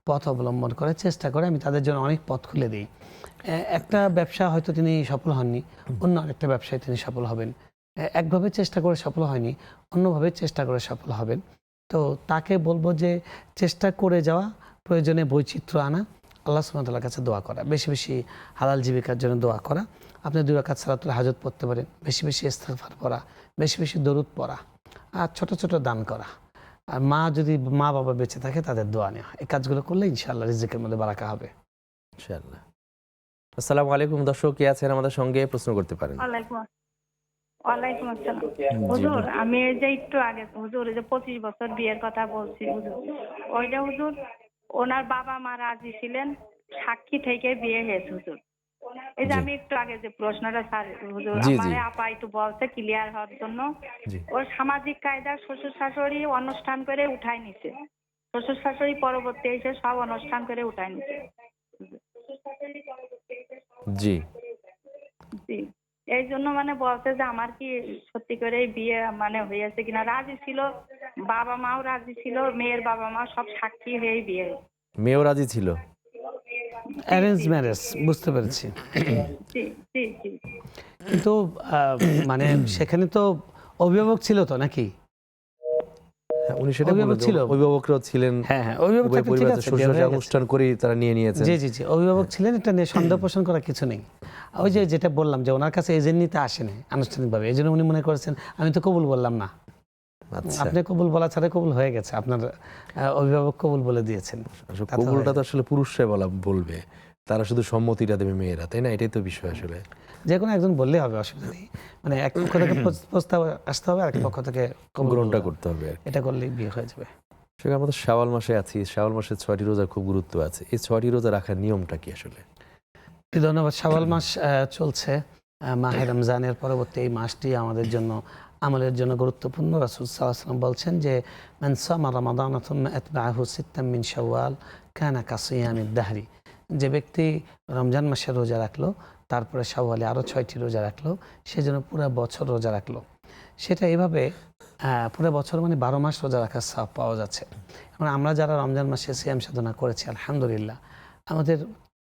পথ অবলম্বন করে, চেষ্টা করে, আমি তাদের জন্য অনেক পথ খুলে দিই। একটা ব্যবসা হয়তো তিনি সফল হননি, অন্য আরেকটা ব্যবসায় তিনি সফল হবেন। একভাবে চেষ্টা করে সফল হয়নি, অন্যভাবে চেষ্টা করে সফল হবেন। তো তাকে বলবো যে চেষ্টা করে যাওয়া, প্রয়োজনে বৈচিত্র্য আনা, আল্লাহ সুবহানাহু ওয়া তাআলার কাছে দোয়া করা, বেশি বেশি হালাল জীবিকার জন্য দোয়া করা। আপনি 2 রাকাত সালাতুল হাজত পড়তে পারেন, বেশি বেশি ইস্তিগফার পড়া, বেশি বেশি দরুদ পড়া, আর ছোট ছোট দান করা। আর মা বাবা বেঁচে থাকে তাদের দোয়া নেওয়া, এই কাজগুলো করলে ইনশাআল্লাহ রিজিকের মধ্যে বারাকা হবে। ইনশাআল্লাহ। আসসালামু আলাইকুম দর্শক, কে আছেন আমাদের সঙ্গে প্রশ্ন করতে পারেন। ওয়ালাইকুম আসসালাম। জি, হুজুর, আমি এই যে একটু আগে হুজুর এই যে 25 বছর বিয়ের কথা বলছি হুজুর, ওইটা হুজুর ওনার বাবা মা রাজি ছিলেন, সাক্ষী থেকে বিয়ে হয়েছে হুজুর। এই যে জি। আমি একটু আগে যে প্রশ্নটা স্যার হুজুর জি, আমারে জি। আপা একটু বলছে ক্লিয়ার হওয়ার জন্য, জি। ওর সামাজিক কায়দা শ্বশুর শাশুড়ি অনুষ্ঠান করে উঠায় নিছে, শ্বশুর শাশুড়ি পরবর্তী এসে সব অনুষ্ঠান করে উঠায় নিছে। জি। জি, এই জন্য মানে বলছে যে আমার কি সত্যি করে বিয়ে মানে হয়েছে কিনা। রাজি ছিল, বাবা মাও রাজি ছিল, মেয়ের বাবা মা সব সাক্ষী হয়েই বিয়ে হয়েছে। মেয়েও রাজি ছিল। অ্যারেঞ্জ জি, ম্যারেজ, বুঝতে পেরেছি। জি জি জি। কিন্তু মানে সেখানে তো অভিভাবক ছিল তো নাকি? হ্যাঁ, উনি সেটা বললেন অভিভাবক যে ছিল। অভিভাবকরাও ছিলেন। হ্যাঁ, হ্যাঁ, অভিভাবক উভয় থাকলে ঠিক পরিবার আছে, শ্বশুর বের হয়ে শাশুড়ি গেছে। অনুষ্ঠান করেই তারা নিয়ে নিয়েছেন। জি, জি, জি। অভিভাবক ছিলেন, এটা নিয়ে সন্দেহ পোষণ করার কিছু নেই। ওই যে যেটা বললাম যে ওনার কাছে এজেন্ট নিতে আসেনি আনুষ্ঠানিকভাবে। এজন্য উনি মনে করেছেন আমি তো কবুল বললাম না। আচ্ছা। আপনি কবুল বলা ছাড়া কবুল হয়ে গেছে। আপনার অভিভাবক কবুল বলে দিয়েছেন। আসলে তাতে হয়ে কবুলটা তো যায়। আসলে পুরুষরাই বলবে। তারা শুধু সম্মতিটা দেবে মেয়েরা, তাই না? এটাই তো বিষয় আসলে। যে কোনো একজন বললেই হবে, অসুবিধা নেই। মানে এক পক্ষ থেকে প্রস্তাব আসতে হবে, আরেক পক্ষ থেকে কবুল গ্রহণটা বলতে হবে। করতে হবে আর কি। এটা করলেই বিয়ে হয়ে যাবে। সেখানে আমরা তো শাওয়াল মাসে আছি। শাওয়াল মাসে ৬টি রোজার খুব গুরুত্ব আছে। এই ৬টি রোজা রাখার নিয়মটা কি আসলে? ধন্যবাদ। শাওয়াল মাস চলছে। মাহে রমজানের পরবর্তী এই মাসটি আমাদের জন্য, আমলের জন্য গুরুত্বপূর্ণ। রাসূল সাল্লাল্লাহু আলাইহি ওয়াসাল্লাম বলছেন যে মান সামা রমাদান থুম্মা আতবাআহু সিত্তাম মিন শাওয়াল কানা কাসিয়ামিদ দাহরি। যে ব্যক্তি রমজান মাসে রোজা রাখলো, তারপরে শাওয়ালে আরও ৬টি রোজা রাখলো, সে যেন পুরো বছর রোজা রাখলো। সেটা এভাবে পুরো বছর মানে ১২ মাস রোজা রাখার সওয়াব পাওয়া যাচ্ছে। এবং আমরা যারা রমজান মাসে সিয়াম সাধনা করেছি আলহামদুলিল্লাহ, আমাদের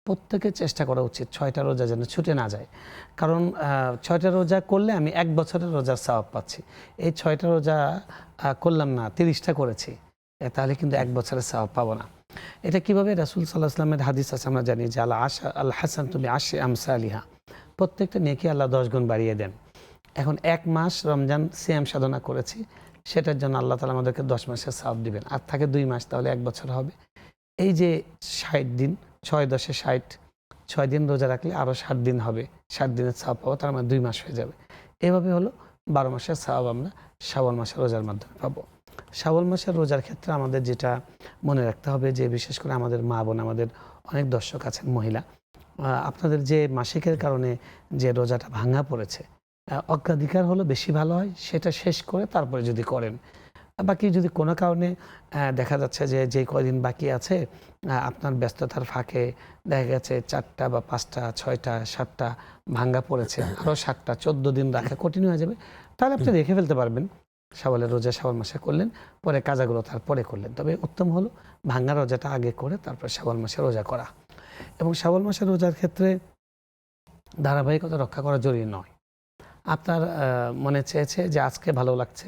প্রত্যেকের চেষ্টা করা উচিত ৬টা রোজা যেন ছুটে না যায়। কারণ ৬টা রোজা করলে আমি ১ বছরের রোজার সওয়াব পাচ্ছি। এই ৬টা রোজা করলাম না, ৩০টা করেছি, তাহলে কিন্তু ১ বছরের সওয়াব পাবো না। এটা কিভাবে? রাসূল সাল্লাল্লাহু আলাইহি ওয়াসাল্লামের হাদিস আছে, আমরা জানি যে আল হাসানাতু বিআশরি আমসালিহা। প্রত্যেকটা নেকি আল্লাহ ১০ গুণ বাড়িয়ে দেন। এখন ১ মাস রমজান সিয়াম সাধনা করেছি, সেটার জন্য আল্লাহ তাআলা আমাদেরকে ১০ মাসের সওয়াব দিবেন। আর থাকে ২ মাস, তাহলে ১ বছর হবে। এই যে ৬০ দিন, ৬ দশে ৬০, ৬ দিন রোজা রাখলে আরও ৬০ দিন হবে, ৬০ দিনের সওয়াব পাবো, তার মানে ২ মাস হয়ে যাবে। এভাবে হলো ১২ মাসের সওয়াব আমরা শাওয়াল মাসের রোজার মাধ্যমে পাবো। শাওয়াল মাসের রোজার ক্ষেত্রে আমাদের যেটা মনে রাখতে হবে যে বিশেষ করে আমাদের মা বোন, আমাদের অনেক দর্শক আছেন মহিলা, আপনাদের যে মাসিকের কারণে যে রোজাটা ভাঙা পড়েছে, অগ্রাধিকার হলো বেশি ভালো হয় সেটা শেষ করে তারপরে যদি করেন। বাকি যদি কোনো কারণে দেখা যাচ্ছে যে যে কয়দিন বাকি আছে, আপনার ব্যস্ততার ফাঁকে দেখা গেছে ৪টা বা ৫টা, ৬টা, ৭টা ভাঙ্গা পড়েছে, আরও ৭টা, ১৪ দিন রাখা কঠিন হয়ে যাবে, তাহলে আপনি রেখে ফেলতে পারবেন। শাওয়ালের রোজা শাওয়াল মাসে করলেন, পরে কাজাগুলো তারপরে করলেন। তবে উত্তম হলো ভাঙ্গা রোজাটা আগে করে তারপর শাওয়াল মাসে রোজা করা। এবং শাওয়াল মাসের রোজার ক্ষেত্রে ধারাবাহিকতা রক্ষা করা জরুরি নয়। আপনার মনে চেয়েছে যে আজকে ভালো লাগছে,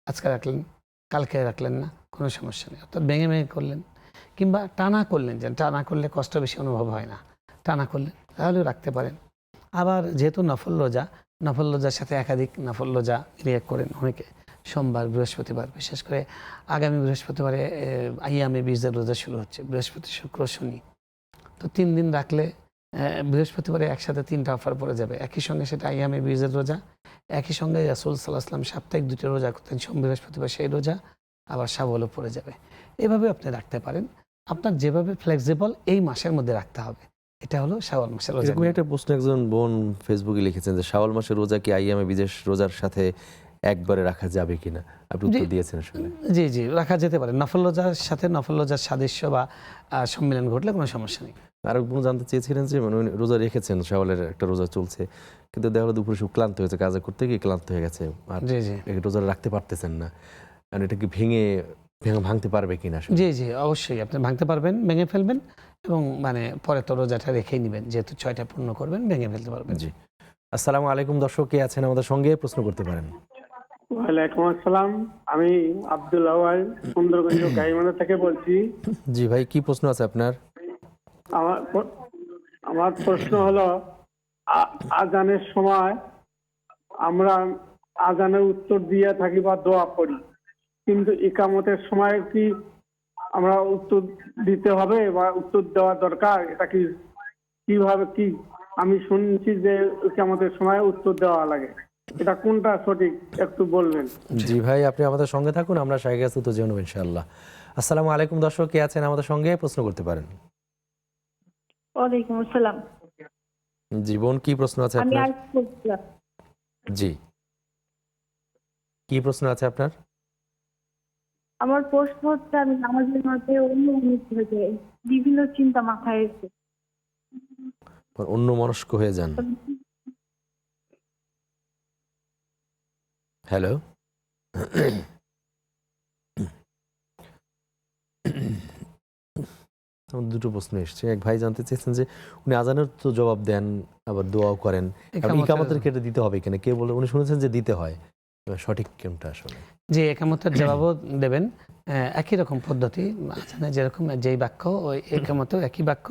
আজকে রাখলেন, কালকে রাখলেন না, কোনো সমস্যা নেই। অর্থাৎ ভেঙে ভেঙে করলেন, কিংবা টানা করলেন, যে টানা করলে কষ্ট বেশি অনুভব হয় না, টানা করলেন, তাহলেও রাখতে পারেন। আবার যেহেতু নফল রোজা, নফল রোজার সাথে একাধিক নফল রোজা রিয়েক্ট করেন অনেকে। সোমবার, বৃহস্পতিবার, বিশেষ করে আগামী বৃহস্পতিবারে আইয়ামে বীজের রোজা শুরু হচ্ছে, বৃহস্পতি, শুক্র, শনি। তো ৩ দিন রাখলে বৃহস্পতিবারে একসাথে ৩টা অফার পড়ে যাবে। একই সঙ্গে সেটা আইয়ামে বীজের রোজা, একই সঙ্গে রাসূল সাল্লাল্লাহু আলাইহি ওয়াসাল্লাম সাপ্তাহিক ২টা রোজা করতেন, সোম বৃহস্পতিবার সেই রোজা, আবার শাওয়ালও পড়ে যাবে। এভাবে আপনি রাখতে পারেন। আপনার যেভাবে ফ্লেক্সিবল এই মাসের মধ্যে রাখতে হবে। এটা হলো শাওয়াল মাসের রোজা। এরকম একটা প্রশ্ন একজন বোন ফেসবুকে লিখেছেন যে শাওয়াল মাসের রোজা কি আইয়ামে বিজের রোজার সাথে একবারে রাখা যাবে কিনা? আপনি উত্তর দিয়েছেন আসলে। জি, জি, রাখা যেতে পারে। নফল রোজার সাথে নফল রোজার সাদৃশ্য বা সম্মিলন ঘটলে কোনো সমস্যা নেই। আরেক বোন জানতে চেয়েছিলেন যে মানে উনি রোজা রেখেছেন, শাওয়ালের একটা রোজা চলছে, কিন্তু দেখা হলো দুপুরে খুব ক্লান্ত হয়েছে, কাজে করতে গিয়ে ক্লান্ত হয়ে গেছে, আর জি, জি, রোজা রাখতে পারতেছেন না। আর এটা কি ভাঙতে পারবে কিনা আসলে? জি, জি, অবশ্যই আপনি ভাঙতে পারবেন, ভেঙে ফেলবেন, এবং মানে পরে তো রোজাটা রেখেই নেবেন, যেহেতু 6টা পূর্ণ করবেন, ভেঙে ফেলতে পারবেন। জি। আসসালামু আলাইকুম দর্শক, কে আছেন আমাদের সঙ্গে? প্রশ্ন করতে পারেন। ওয়ালাইকুম আসসালাম। আমি আব্দুল আওয়াল সুন্দরগঞ্জ গাইমানা থেকে বলছি। জি ভাই, কি প্রশ্ন আছে আপনার? আমার প্রশ্ন হলো, আজানের সময় আমরা আজানের উত্তর দিয়ে থাকি বা দোয়া পড়ি, কিন্তু ইকামতের সময় কি আমরা উত্তর দিতে হবে বা উত্তর দেওয়া দরকার? এটা কি কিভাবে কি? আমি শুনছি যে ইকামতের সময় উত্তর দেওয়া লাগে, এটা কোনটা সঠিক একটু বলবেন? জি ভাই, আপনি আমাদের সঙ্গে থাকুন, আমরা শাইখ আসুদ তো জেনে নেব ইনশাআল্লাহ। আসসালামু আলাইকুম দর্শক, কে আছেন আমাদের সঙ্গে? প্রশ্ন করতে পারেন। ওয়ালাইকুম আসসালাম। জীবন কি প্রশ্ন আছে আমি আপনার? আর বলছিলাম, জি, কি প্রশ্ন আছে আপনার? আমার প্রশ্ন হচ্ছে আমি নামাজের মধ্যে অনুপ্রাণিত হয়ে যাই, বিভিন্ন চিন্তা মাথায় এসে। অন্য মনস্ক হয়ে যান। হ্যালো, আমার দুটো প্রশ্ন এসছে। এক ভাই জানতে চেয়েছেন যে উনি আজানের তো জবাব দেন, আবার দোয়াও করেন, ইকামতের ক্ষেত্রে দিতে হবে কিনা। কেউ বলে উনি শুনেছেন যে দিতে হয়, এবার সঠিক কোনটা আসলে? যে একামতের জবাবও দেবেন, একই রকম পদ্ধতি, আজানে যেরকম যেই বাক্য ওই একামতেও একই বাক্য,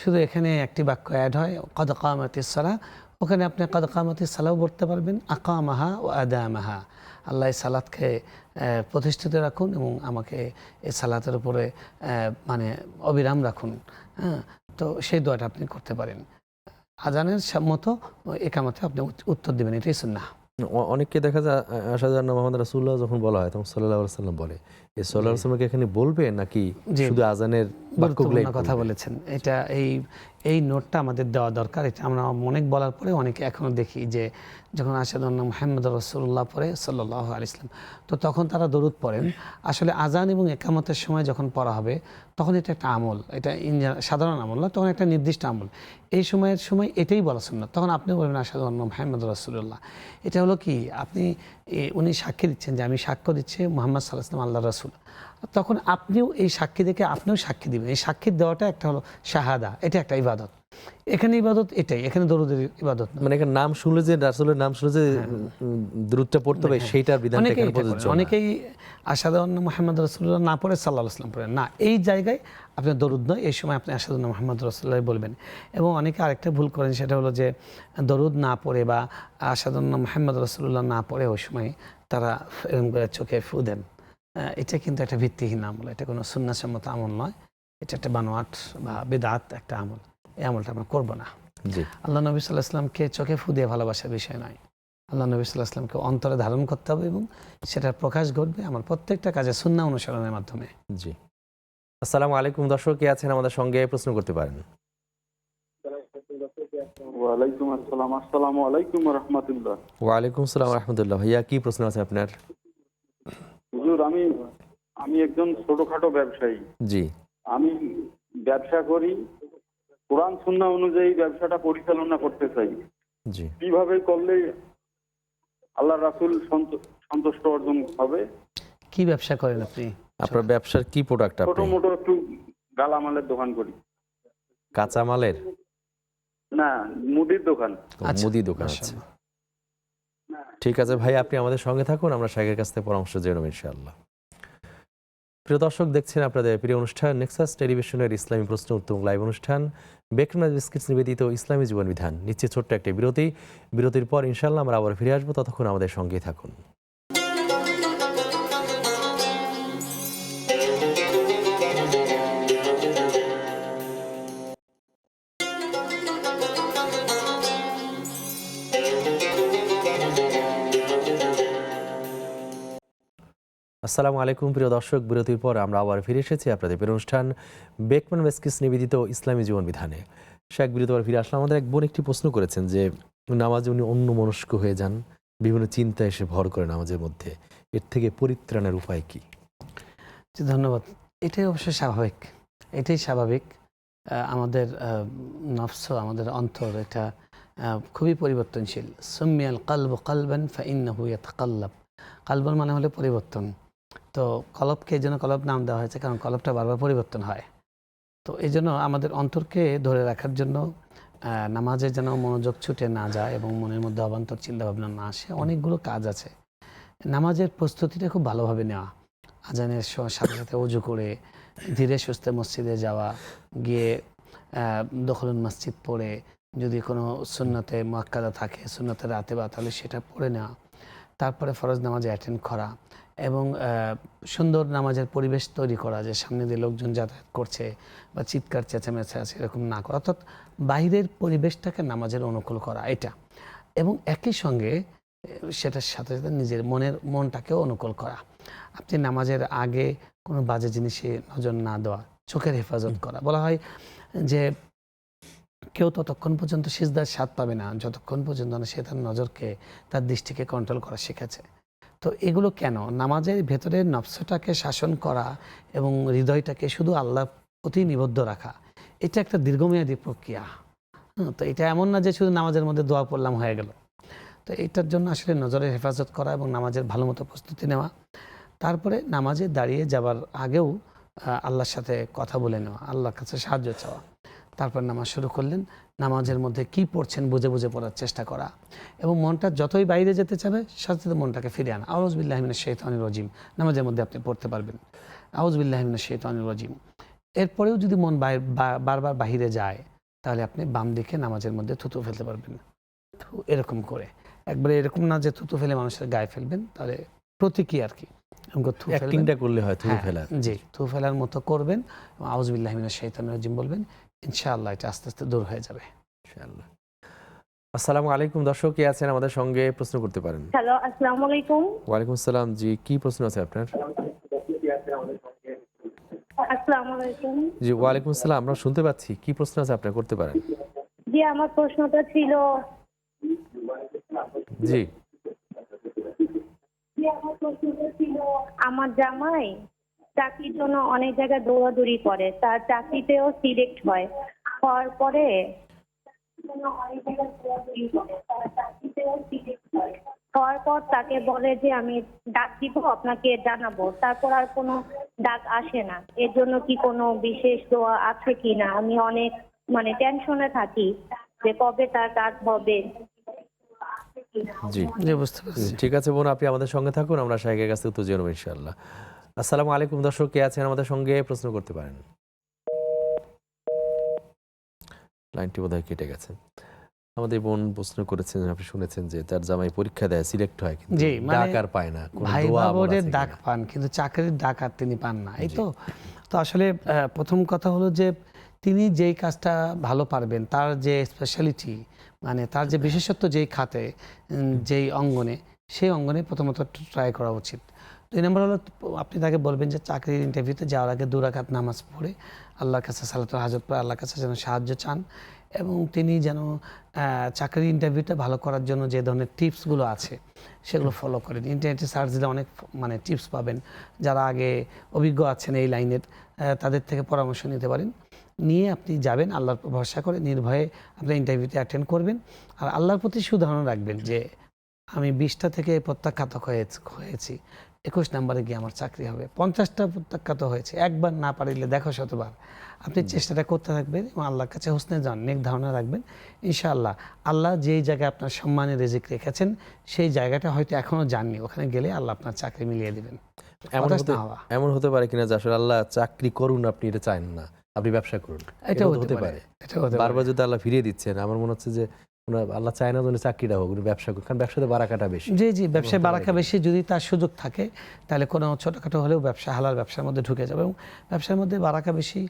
শুধু এখানে একটি বাক্য অ্যাড হয়, কদ কামাতিস সালাহ। ওখানে আপনি কদ কামাতিস সালাহও পড়তে পারবেন, আকামাহা ও আদামাহা। আল্লাহ এই সালাতকে প্রতিষ্ঠিত রাখুন এবং আমাকে এই সালাতের উপরে মানে অবিরাম রাখুন। হ্যাঁ, তো সেই দোয়াটা আপনি করতে পারেন। আজানের মতো একামতে আপনি উত্তর দেবেন, এটাই সুন্নাহ। অনেককে দেখা যায় আশহাদু আন্না মুহাম্মাদার রাসূলুল্লাহ যখন বলা হয় তখন সাল্লাল্লাহু আলাইহি ওয়াসাল্লাম বলে, এই সাল্লাল্লাহু আলাইহি ওয়াসাল্লামকে এখানে বলবে নাকি শুধু আজানের বাক্যগুলোই? গুরুত্বপূর্ণ কথা বলেছেন। এটা এই নোটটা আমাদের দেওয়া দরকার। এটা আমরা অনেক বলার পরে অনেকে এখনো দেখি যে যখন আশহাদু আন্না মুহাম্মাদুর রাসূলুল্লাহ পড়ে সাল্লাল্লাহু আলাইহি ওয়াসাল্লাম, তো তখন তারা দরুদ পড়েন। আসলে আজান এবং একামতের সময় যখন পড়া হবে তখন এটা একটা আমল, এটা সাধারণ আমল না, তখন একটা নির্দিষ্ট আমল। এই সময় এটাই বলা সুন্নাত। তখন আপনি বলবেন আশহাদু আন্না মুহাম্মাদুর রাসূলুল্লাহ। এটা হলো কি, আপনি উনি সাক্ষী দিচ্ছেন যে আমি সাক্ষ্য দিচ্ছি মুহাম্মদ সাল্লাল্লাহু আলাইহি ওয়াসাল্লাম আল্লাহর রাসূল। তখন আপনিও এই সাক্ষী দেখে আপনিও সাক্ষী দিবেন। এই সাক্ষী দেওয়াটা একটা হলো শাহাদা, এটা একটা ইবাদত। এখানে ইবাদত এটাই, এখানে দরুদের ইবাদত না। মানে এখানে নাম শুনলে যে রাসূলের নাম শুনলে যে দ্রুতটা পড়তে হবে সেইটার বিধানটা এখানে প্রযোজ্য না। অনেকেই আশহাদু আন্না মুহাম্মাদুর রাসূলুল্লাহ না পড়ে সাল্লাল্লাহু আলাইহি ওয়াসাল্লাম পড়েন না, এই জায়গায় আপনার দরুদ নয়, এই সময় আপনি আশহাদু আন্না মুহাম্মাদুর রাসূলুল্লাহ বলবেন। এবং অনেকে আরেকটা ভুল করেন, সেটা হলো যে দরুদ না পড়ে বা আশহাদু আন্না মুহাম্মাদুর রাসূলুল্লাহ না পড়ে ওই সময় তারা এরকম করে চোখে ফু দেন। এটা কিন্তু একটা ভিত্তিহীন আমল, এটা কোনো সুন্নাহসম্মত আমল নয়, এটা একটা বানোয়াট বা বিদআত একটা আমল। এই আমলটা আমরা করবো না। জি, আল্লাহ নবী সাল্লাল্লাহু আলাইহি ওয়াসাল্লামকে চোখে ফু দিয়ে ভালোবাসার বিষয় নয়। আল্লাহ নবী সাল্লাল্লাহু আলাইহি ওয়াসাল্লামকে অন্তরে ধারণ করতে হবে এবং সেটার প্রকাশ ঘটবে আমার প্রত্যেকটা কাজে সুন্নাহ অনুসরণের মাধ্যমে। জি। আসসালামু আলাইকুম, দর্শক কে আছেন আমাদের সঙ্গে প্রশ্ন করতে পারেন। ওয়ালাইকুম আসসালাম। আসসালামু আলাইকুম ওয়া রাহমাতুল্লাহ। ওয়ালাইকুম আসসালাম ওয়া রাহমাতুল্লাহ। ভাইয়া কি প্রশ্ন আছে আপনার? হুজুর, আমি একজন ছোটখাটো ব্যবসায়ী। জি, আমি ব্যবসা করি, কোরআন সুন্নাহ অনুযায়ী ব্যবসাটা পরিচালনা করতে চাই। জি। কিভাবে করলে আল্লাহ রাসূল সন্তুষ্ট অর্জন হবে? কি ব্যবসা করেন আপনি? আপনার ব্যবসার কি প্রোডাক্ট? ছোট আপনি মোটো একটু গালামালের দোকান করি। কাঁচামালের? না, মুদির দোকান। মুদি দোকান আছে। ঠিক আছে ভাই, আপনি আমাদের সঙ্গে থাকুন, আমরা শাইখের কাছ থেকে পরামর্শ জেনে নেব ইনশাআল্লাহ। প্রিয় দর্শক, দেখছেন আপনাদের প্রিয় অনুষ্ঠান নেক্সাস টেলিভিশনের ইসলামী প্রশ্ন উত্তর লাইভ অনুষ্ঠান বেকনাজ বিস্কিটস নিবেদিত ইসলামী জীবন বিধান। নিচ্ছে ছোট্ট একটা বিরতি। বিরতির পর ইনশাআল্লাহ আমরা আবার ফিরে আসবো, ততক্ষণ আমাদের সঙ্গেই থাকুন। আসসালামু আলাইকুম প্রিয় দর্শক, বিরতির পর আমরা আবার ফিরে এসেছি আপনাদের প্রিয় অনুষ্ঠান বেকম্যান বিস্কিটস নিবেদিত ইসলামী জীবন বিধানে। শেখ বিরতি পর ফিরে আসলাম। আমাদের এক বোন একটি প্রশ্ন করেছেন যে নামাজে উনি অন্যমনস্ক হয়ে যান, বিভিন্ন চিন্তা এসে ভর করে নামাজের মধ্যে, এর থেকে পরিত্রাণের উপায় কি? জি, ধন্যবাদ। এটাই অবশ্যই স্বাভাবিক, এটাই স্বাভাবিক। আমাদের নফস, আমাদের অন্তর, এটা খুবই পরিবর্তনশীল। সুম্মিয়াল কালবু কালবান ফাইন্নাহু ইয়াতাকাল্লাব। কালবুন মানে হলো পরিবর্তন। তো কলবকে এই জন্য কলব নাম দেওয়া হয়েছে, কারণ কলবটা বারবার পরিবর্তন হয়। তো এই জন্য আমাদের অন্তরকে ধরে রাখার জন্য নামাজে যেন মনোযোগ ছুটে না যায় এবং মনের মধ্যে অবান্তর চিন্তাভাবনা না আসে, অনেকগুলো কাজ আছে। নামাজের প্রস্তুতিটা খুব ভালোভাবে নেওয়া, আজানের সাথে সাথে ওযু করে ধীরে সুস্থে মসজিদে যাওয়া, গিয়ে দখলুল মসজিদ পড়ে যদি কোনো সুন্নতে মুআক্কাদা থাকে, সুন্নতে রাতে বা, তাহলে সেটা পড়ে নেওয়া, তারপরে ফরজ নামাজে অ্যাটেন্ড করা এবং সুন্দর নামাজের পরিবেশ তৈরি করা, যে সামনে দিয়ে লোকজন যাতায়াত করছে বা চিৎকার চেঁচামেচি আছে এরকম না করা, অর্থাৎ বাইরের পরিবেশটাকে নামাজের অনুকূল করা এটা। এবং একই সঙ্গে সেটার সাথে সাথে নিজের মনটাকেও অনুকূল করা। আপনি নামাজের আগে কোনো বাজে জিনিসে নজর না দেওয়া, চোখের হেফাজত করা। বলা হয় যে কেউ ততক্ষণ পর্যন্ত সিজদার স্বাদ পাবে না যতক্ষণ পর্যন্ত না সে তার নজরকে, তার দৃষ্টিকে কন্ট্রোল করা শিখেছে। তো এগুলো কেন? নামাজের ভেতরে নফসটাকে শাসন করা এবং হৃদয়টাকে শুধু আল্লাহর প্রতি নিবদ্ধ রাখা, এটা একটা দীর্ঘমেয়াদী প্রক্রিয়া। তো এটা এমন না যে শুধু নামাজের মধ্যে দোয়া পড়লাম হয়ে গেল। তো এটার জন্য আসলে নজরের হেফাজত করা এবং নামাজের ভালো মতো প্রস্তুতি নেওয়া, তারপরে নামাজে দাঁড়িয়ে যাবার আগেও আল্লাহর সাথে কথা বলে নেওয়া, আল্লাহর কাছে সাহায্য চাওয়া। তারপর নামাজ শুরু করলেন, নামাজের মধ্যে কি পড়ছেন বুঝে বুঝে পড়ার চেষ্টা করা এবং মনটা যতই বাইরে যেতে চাবে সাথে সাথে মনটাকে ফিরে আনা। আউযু বিল্লাহি মিনাশ শাইতানির রাজিম নামাজের মধ্যে আপনি পড়তে পারবেন, আউযু বিল্লাহি মিনাশ শাইতানির রাজিম। এরপরেও যদি মন বারবার বাহিরে যায় তাহলে আপনি বাম দিকে নামাজের মধ্যে থুতু ফেলতে পারবেন। এরকম করে, একবারে এরকম না যে থুতু ফেলে মানুষের গায়ে ফেলবেন, তাহলে প্রতীকী আর কি, অ্যাক্টিংটা করলে হয় থুতু ফেলার। জি, থু ফেলার মতো করবেন, আউযু বিল্লাহি মিনাশ শাইতানির রাজিম বলবেন, ইনশাআল্লাহ এটা আস্তে আস্তে দূর হয়ে যাবে। ইনশাআল্লাহ। আসসালামু আলাইকুম, দর্শক কে আছেন আমাদের সঙ্গে প্রশ্ন করতে পারেন। হ্যালো, আসসালামু আলাইকুম। ওয়ালাইকুম আসসালাম। জি, কি প্রশ্ন আছে আপনার? আসসালামু আলাইকুম। জি, ওয়ালাইকুম আসসালাম, আমরা শুনতে পাচ্ছি। কি প্রশ্ন আছে আপনার, করতে পারেন। জি, আমার প্রশ্নটা ছিল, জি, আমার জামাই চাকরির জন্য অনেক জায়গায় দৌড়াদৌড়ি করে, তার চাকরিতেও সিলেক্ট হয়, হওয়ার পরে হওয়ার পর তাকে বলে যে আমি ডাক দিব, আপনাকে জানাবো, তারপর আর কোনো ডাক আসে না। এর জন্য কি কোনো বিশেষ দোয়া আছে কিনা? আমি অনেক টেনশনে থাকি যে কবে তার কাজ হবে। জি, জি, বুঝতে পারছি। ঠিক আছে বোন, আপনি আমাদের সঙ্গে থাকুন, আমরা শাইখের কাছে উত্তর জানাবো ইনশাআল্লাহ। আসসালামু আলাইকুম, দর্শক কে আছেন আমাদের সঙ্গে প্রশ্ন করতে পারেন। লাইনটি বোধহয় কেটে গেছে। আমাদের বোন প্রশ্ন করেছেন, আপনি শুনেছেন যে তার জামাই পরীক্ষা দেয়, সিলেক্ট হয়, কিন্তু জি, ডাক আর পায় না, কোনো ভাই দোয়া আমল বাবরের আছে ডাক কিনা? পান কিন্তু চাকরির ডাক আর তিনি পান না, এই তো। তো আসলে প্রথম কথা হলো যে তিনি যেই কাজটা ভালো পারবেন, তার যে স্পেশালিটি, তার যে বিশেষত্ব যেই খাতে, যেই অঙ্গনে, সেই অঙ্গনে প্রথমত ট্রাই করা উচিত। 2 নম্বর হলো আপনি তাকে বলবেন যে চাকরির ইন্টারভিউতে যাওয়ার আগে 2 রাকাত নামাজ পড়ে আল্লাহর কাছে সালাতুল হাজত পড়ে আল্লাহর কাছে যেন সাহায্য চান এবং তিনি যেন চাকরির ইন্টারভিউটা ভালো করার জন্য যে ধরনের টিপসগুলো আছে সেগুলো ফলো করেন। ইন্টারনেটে সার্চ দিলে অনেক টিপস পাবেন, যারা আগে অভিজ্ঞ আছেন এই লাইনের তাদের থেকে পরামর্শ নিতে পারেন। নিয়ে আপনি যাবেন, আল্লাহর উপর ভরসা করে নির্ভয়ে আপনি ইন্টারভিউতে অ্যাটেন্ড করবেন। আর আল্লাহর প্রতি সুধারণা রাখবেন যে আমি 20টা থেকে প্রত্যাখ্যাত হয়েছি, 21 নম্বরে গিয়ে আমার চাকরি হবে। 50টা প্রত্যাখ্যাত হয়েছে, একবার না পারিলে দেখো শতবার। আপনি চেষ্টাটা করতে থাকবেন এবং আল্লাহর কাছে হোসনে জান নেক ধারণা রাখবেন। ইনশাআল্লাহ আল্লাহ যেই জায়গায় আপনার সম্মানের রিজিক রেখেছেন সেই জায়গাটা হয়তো এখনো জাননি, ওখানে গেলে আল্লাহ আপনার চাকরি মিলিয়ে দিবেন। এমন হতে পারে কিনা যে আসলে আল্লাহ চাকরি করুন, আপনি এটা চান না, আপনি ব্যবসা করুন, এটাও হতে পারে। বারবার যদি আল্লাহ ফিরিয়ে দিচ্ছেন, আমার মনে হচ্ছে যে আল্লাহ চায় না যেন চাকরিটা হোক, ব্যবসা করুন, কারণ ব্যবসাতে বারাকাটা বেশি। জি জি, ব্যবসায় বারাকা বেশি, যদি তার সুযোগ থাকে তাহলে কোনো ছোটোখাটো হলেও ব্যবসা হালাল ব্যবসার মধ্যে ঢুকে যাবে এবং ব্যবসার মধ্যে বারাকা বেশি।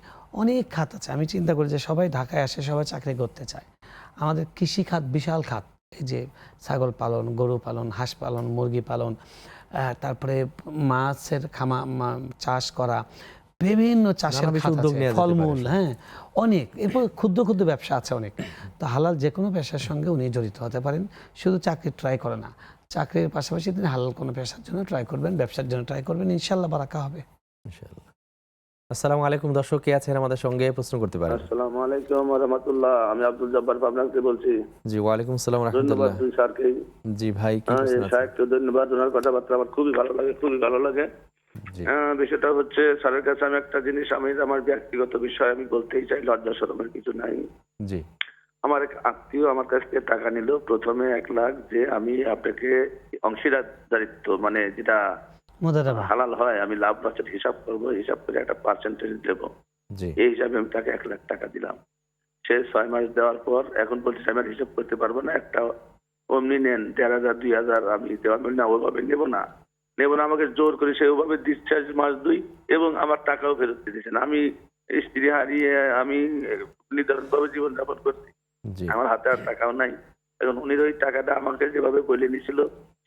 অনেক খাত আছে, আমি চিন্তা করি যে সবাই ঢাকায় আসে, সবাই চাকরি করতে চায়। আমাদের কৃষি খাত বিশাল খাত, এই যে ছাগল পালন, গরু পালন, হাঁস পালন, মুরগি পালন, তারপরে মাছের চাষ করা, বিভিন্ন চাষের উদ্যোগ, ফলমূল, হ্যাঁ অনেক, এরপর ক্ষুদ্র ক্ষুদ্র ব্যবসা আছে অনেক। তো হালাল যে কোনো পেশার সঙ্গে উনি জড়িত হতে পারেন, শুধু চাকরি ট্রাই করে না, চাকরির পাশাপাশি তিনি হালাল কোনো পেশার জন্য ট্রাই করবেন, ব্যবসার জন্য ট্রাই করবেন, ইনশাল্লাহ বারাকা হবে। ইনশাআল্লাহ। আসসালামু আলাইকুম, দর্শক কে আছেন আমাদের সঙ্গে প্রশ্ন করতে পারেন। আসসালামু আলাইকুম ওয়া রাহমাতুল্লাহ। আমি আব্দুল জব্বার পাবনা থেকে বলছি। জি, ওয়ালাইকুম আসসালাম ওয়া ধন্যবাদ রাহমাতুল্লাহ। স্যারকে। জি ভাই, কি প্রশ্ন আছে? স্যারকে ধন্যবাদ, ওনার কথাবার্তা আমার খুবই ভালো লাগে, খুবই ভালো লাগে। জি, বিষয়টা হচ্ছে স্যারের কাছে আমি একটা জিনিস, আমি আমার ব্যক্তিগত বিষয় আমি বলতেই চাই, লজ্জা শরমের কিছু নাই। জি, আমার এক আত্মীয় আমার কাছ থেকে টাকা নিল, প্রথমে 1 লাখ, যে আমি আপনাকে অংশীদারিত্ব যেটা মুদারাবা হালাল হয়, আমি লাভ লসের হিসাব করবো, হিসাব করে একটা পার্সেন্টেজ দেবো, জি, এই হিসাবে আমি তাকে 1 লাখ টাকা দিলাম। সে 6 মাস দেওয়ার পর এখন বলছে আমি আর হিসাব করতে পারবো না, একটা অমনি নেন 1,500 2,000 আমি দেওয়া না, ওভাবে নেবো না, আমাকে জোর করে সে ওভাবে দিচ্ছে মাস 2 এবং আমার টাকাও ফেরত দিতেছে না। আমি স্ত্রী হারিয়ে আমি নির্ধারণ ভাবে জীবনযাপন করছি, জি, আমার হাতে আর টাকাও নাই। এখন উনি ওই টাকাটা আমাকে যেভাবে বলে নিছিল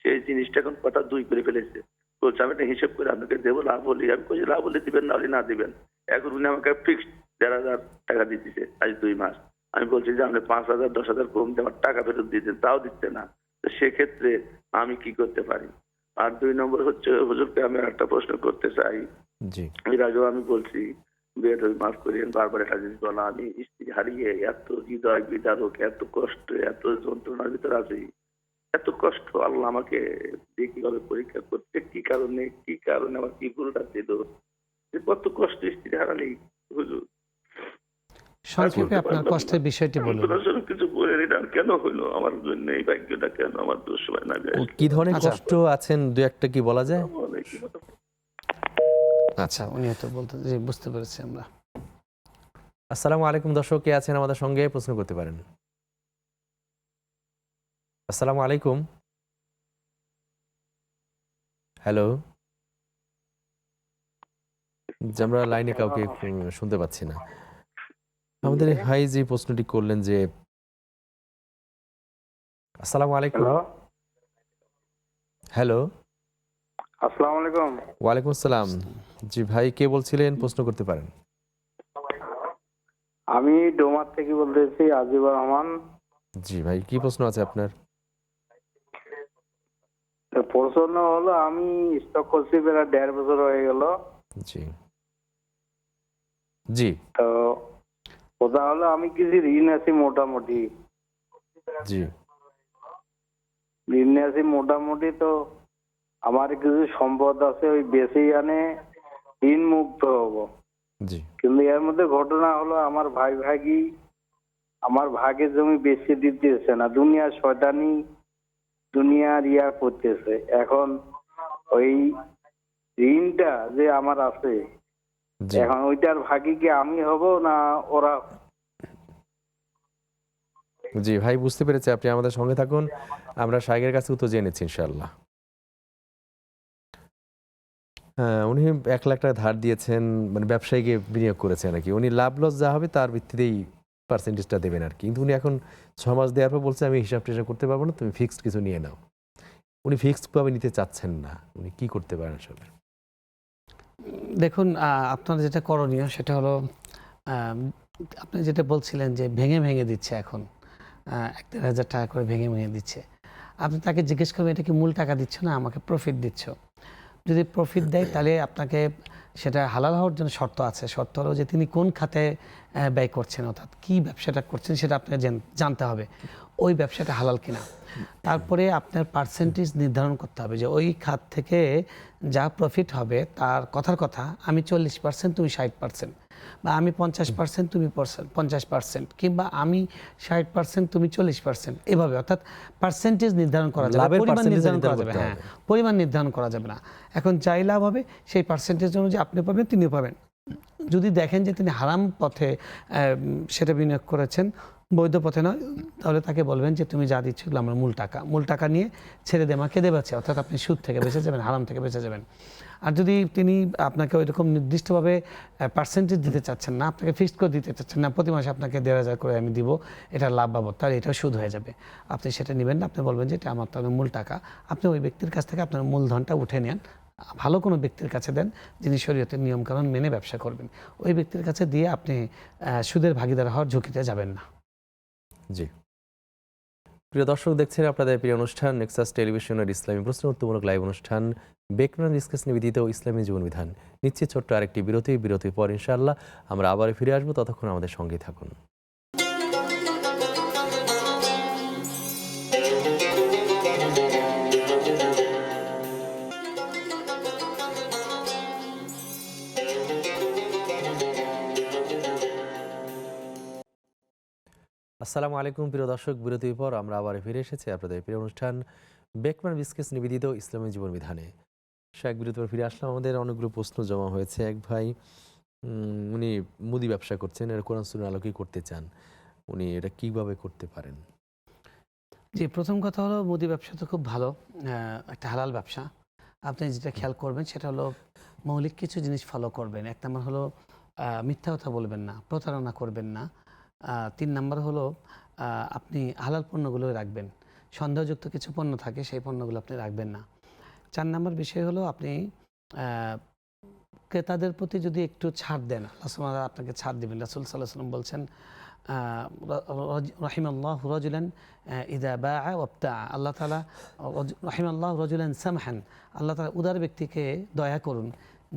সেই জিনিসটা এখন কথা 2 করে ফেলেছে, বলছে আমি একটা হিসেব করে আপনাকে দেবো, লাভ হলে। আমি বলছি লাভ হলে দিবেন, না হলে না দিবেন। এখন উনি আমাকে ফিক্সড 1,500 টাকা দিতেছে আজ 2 মাস। আমি বলছি যে আপনি 5,000 10,000 কম দিয়ে আমার টাকা ফেরত দিতেন, তাও দিচ্ছে না। তো সেক্ষেত্রে আমি কি করতে পারি? আর 2 নম্বর হচ্ছে, হুজুরকে আমি একটা প্রশ্ন করতে চাই। জি এর আগেও আমি বলছি, বেদ মাফ করিয়েন, বারবার একটা জিনিস বলা, আমি স্ত্রী হারিয়ে এত হৃদয় বিদারক, এত কষ্ট, এত যন্ত্রণার ভিতরে আছি, এত কষ্ট আল্লাহ আমাকে দিয়ে কিভাবে পরীক্ষা করতে, কি কারণে আমার কি ভুলটা ছিল, যে কত কষ্ট স্ত্রী হারালেই। হুজুর সংক্ষেপে আপনার কষ্টের বিষয়টি বলুন। সরাসরি কিছু বলে এটা কেন হইলো আমার জন্য, এই ভাগ্যটা কেন আমার দোষ হয় না? ও কি ধরনের আচ্ছা। কষ্ট আছেন দু একটা কি বলা যায়? আচ্ছা, উনি হয়তো বলতে, জি বুঝতে পেরেছি আমরা। আসসালামু আলাইকুম দর্শক, কে আছেন আমাদের সঙ্গে প্রশ্ন করতে পারেন। আসসালামু আলাইকুম। হ্যালো, যে আমরা লাইনে কাউকে শুনতে পাচ্ছি না। আমাদের ভাই যে প্রশ্নটি করলেন যে, আসসালামু আলাইকুম। হ্যালো, আসসালামু আলাইকুম। ওয়ালাইকুম আসসালাম। জি ভাই, কে বলছিলেন? প্রশ্ন করতে পারেন। আমি ডোমার থেকে বলতেছি, আজিবুর রহমান। জি ভাই, কি প্রশ্ন আছে আপনার? তো প্রশ্ন হলো, আমি স্টক করছি প্রায় 1.5 বছর হয়ে গেল। জি জি তো কথা হলো, আমি কিছু ঋণ আছি মোটামুটি। জি ঋণ আছি মোটামুটি, তো আমার কিছু সম্পদ আছে, ওই বেশি আনে ঋণ মুক্ত হব। জি কিন্তু এর মধ্যে ঘটনা হলো, আমার ভাগি আমার ভাগের জমি বেশি দিতেছে না, দুনিয়ার শয়তানি, দুনিয়ার ইয়া করতেছে। এখন ওই ঋণটা যে আমার আছে, জি এখন ওইটার ভাগি কি আমি হব না ওরা? জি ভাই, বুঝতে পেরেছি। আপনি আমাদের সঙ্গে থাকুন, আমরা শাইখের কাছে উত্তর জেনেছি ইনশাআল্লাহ। হ্যাঁ, উনি 1 লাখ টাকা ধার দিয়েছেন, মানে ব্যবসায়ীকে বিনিয়োগ করেছেন আর কি। উনি লাভ লস যা হবে তার ভিত্তিতেই পার্সেন্টেজটা দেবেন আর কি। কিন্তু উনি এখন 6 মাস দেওয়ার পর বলছে, আমি হিসাব টিসাব করতে পারবো না, তুমি ফিক্সড কিছু নিয়ে নাও। উনি ফিক্সড ভাবে নিতে চাচ্ছেন না। উনি কি করতে পারেন আসলে? দেখুন, আপনার যেটা করণীয় সেটা হলো, আপনি যেটা বলছিলেন যে ভেঙে ভেঙে দিচ্ছে এখন, 1-1.5 হাজার টাকা করে ভেঙে ভেঙে দিচ্ছে। আপনি তাকে জিজ্ঞেস করবেন, এটা কি মূল টাকা দিচ্ছ না আমাকে প্রফিট দিচ্ছ? যদি প্রফিট দেয় তাহলে আপনাকে সেটা হালাল হওয়ার জন্য শর্ত আছে। শর্ত হলো যে তিনি কোন খাতে ব্যয় করছেন, অর্থাৎ কী ব্যবসাটা করছেন সেটা আপনাকে জানতে হবে, ওই ব্যবসাটা হালাল কিনা। তারপরে আপনার পার্সেন্টেজ নির্ধারণ করতে হবে যে ওই খাত থেকে যা প্রফিট হবে তার কথার কথা আমি 40%, তুমি 60%, বা আমি 50%, তুমি 50%, কিংবা আমি 60%, তুমি 40%, এভাবে। অর্থাৎ পার্সেন্টেজ নির্ধারণ করা যাবে, লাভের পরিমাণ percentage নির্ধারণ করা নির্ধারণ যাবে। করতে হ্যাঁ, হবে। পরিমাণ নির্ধারণ করা যাবে না। এখন যাই লাভ হবে সেই পার্সেন্টেজ অনুযায়ী আপনি পাবেন, তিনিও পাবেন। যদি দেখেন যে তিনি হারাম পথে সেটা বিনিয়োগ করেছেন, বৈধ পথে নয়, তাহলে তাকে বলবেন যে তুমি যা দিচ্ছ এগুলো আমার মূল টাকা নিয়ে ছেড়ে দে, আমাকে দেবাচ্ছে। অর্থাৎ আপনি সুদ থেকে বেঁচে যাবেন, হারাম থেকে বেঁচে যাবেন। আর যদি তিনি আপনাকে ওইরকম নির্দিষ্টভাবে পার্সেন্টেজ দিতে চাচ্ছেন না, আপনাকে ফিক্সড করে দিতে চাচ্ছেন না, প্রতি মাসে আপনাকে 1.5 হাজার করে আমি দিব, এটা লাভ বাবদ, তাহলে এটাও সুদ হয়ে যাবে। আপনি সেটা নেবেন না, আপনি বলবেন যে এটা আমার তাহলে মূল টাকা। আপনি ওই ব্যক্তির কাছ থেকে আপনার মূলধনটা উঠে নেন, ভালো কোনো ব্যক্তির কাছে দেন যিনি শরীয়তের নিয়মকানুন মেনে ব্যবসা করবেন। ওই ব্যক্তির কাছে দিয়ে আপনি সুদের ভাগিদার হওয়ার ঝুঁকিতে যাবেন না। জি, প্রিয় দর্শক, দেখছেন আপনাদের প্রিয় অনুষ্ঠান নেক্সাস টেলিভিশনের ইসলামী প্রশ্ন উত্তরমূলক লাইভ অনুষ্ঠান বেকনান ডিসকাস নিবেদিত ইসলামী জীবনবিধান। নিচ্ছে ছোট্ট আরেকটি বিরতির পর ইনশাআল্লাহ আমরা আবার ফিরে আসবো। ততক্ষণ আমাদের সঙ্গেই থাকুন। আসসালামু আলাইকুম প্রিয় দর্শক, বিরতির পর আমরা আবার ফিরে এসেছি আপনাদের প্রিয় অনুষ্ঠান বেকমান বিস্কেস নিবেদিত ইসলামী জীবন বিধানে। এক বিরতির পর ফিরে আসলাম। আমাদের অনেকগুলো প্রশ্ন জমা হয়েছে। এক ভাই, উনি মুদি ব্যবসা করছেন, এর কোরআন সুন্নাহর আলোকেই করতে চান, উনি এটা কিভাবে করতে পারেন? জি, প্রথম কথা হলো মুদি ব্যবসা তো খুব ভালো, একটা হালাল ব্যবসা। আপনি যেটা খেয়াল করবেন সেটা হলো মৌলিক কিছু জিনিস ফলো করবেন। 1 নম্বর হলো মিথ্যা কথা বলবেন না, প্রতারণা করবেন না। 3 নম্বর হলো আপনি হালাল পণ্যগুলো রাখবেন। সন্দেহযুক্ত কিছু পণ্য থাকে সেই পণ্যগুলো আপনি রাখবেন না। 4 নম্বর বিষয় হলো আপনি ক্রেতাদের প্রতি যদি একটু ছাড় দেন, আল্লাহ সুবহানাহু ওয়া তাআলা আপনাকে ছাড় দিবেন। রাসূল সাল্লাল্লাহু আলাইহি ওয়াসাল্লাম বলছেন রাহিমাল্লাহু রাজুলান ইযা বাআ ওয়াবতা, আল্লাহ তাআলা রাহিমাল্লাহু রাজুলান সামহান, আল্লাহ তাআলা উদার ব্যক্তিকে দয়া করুন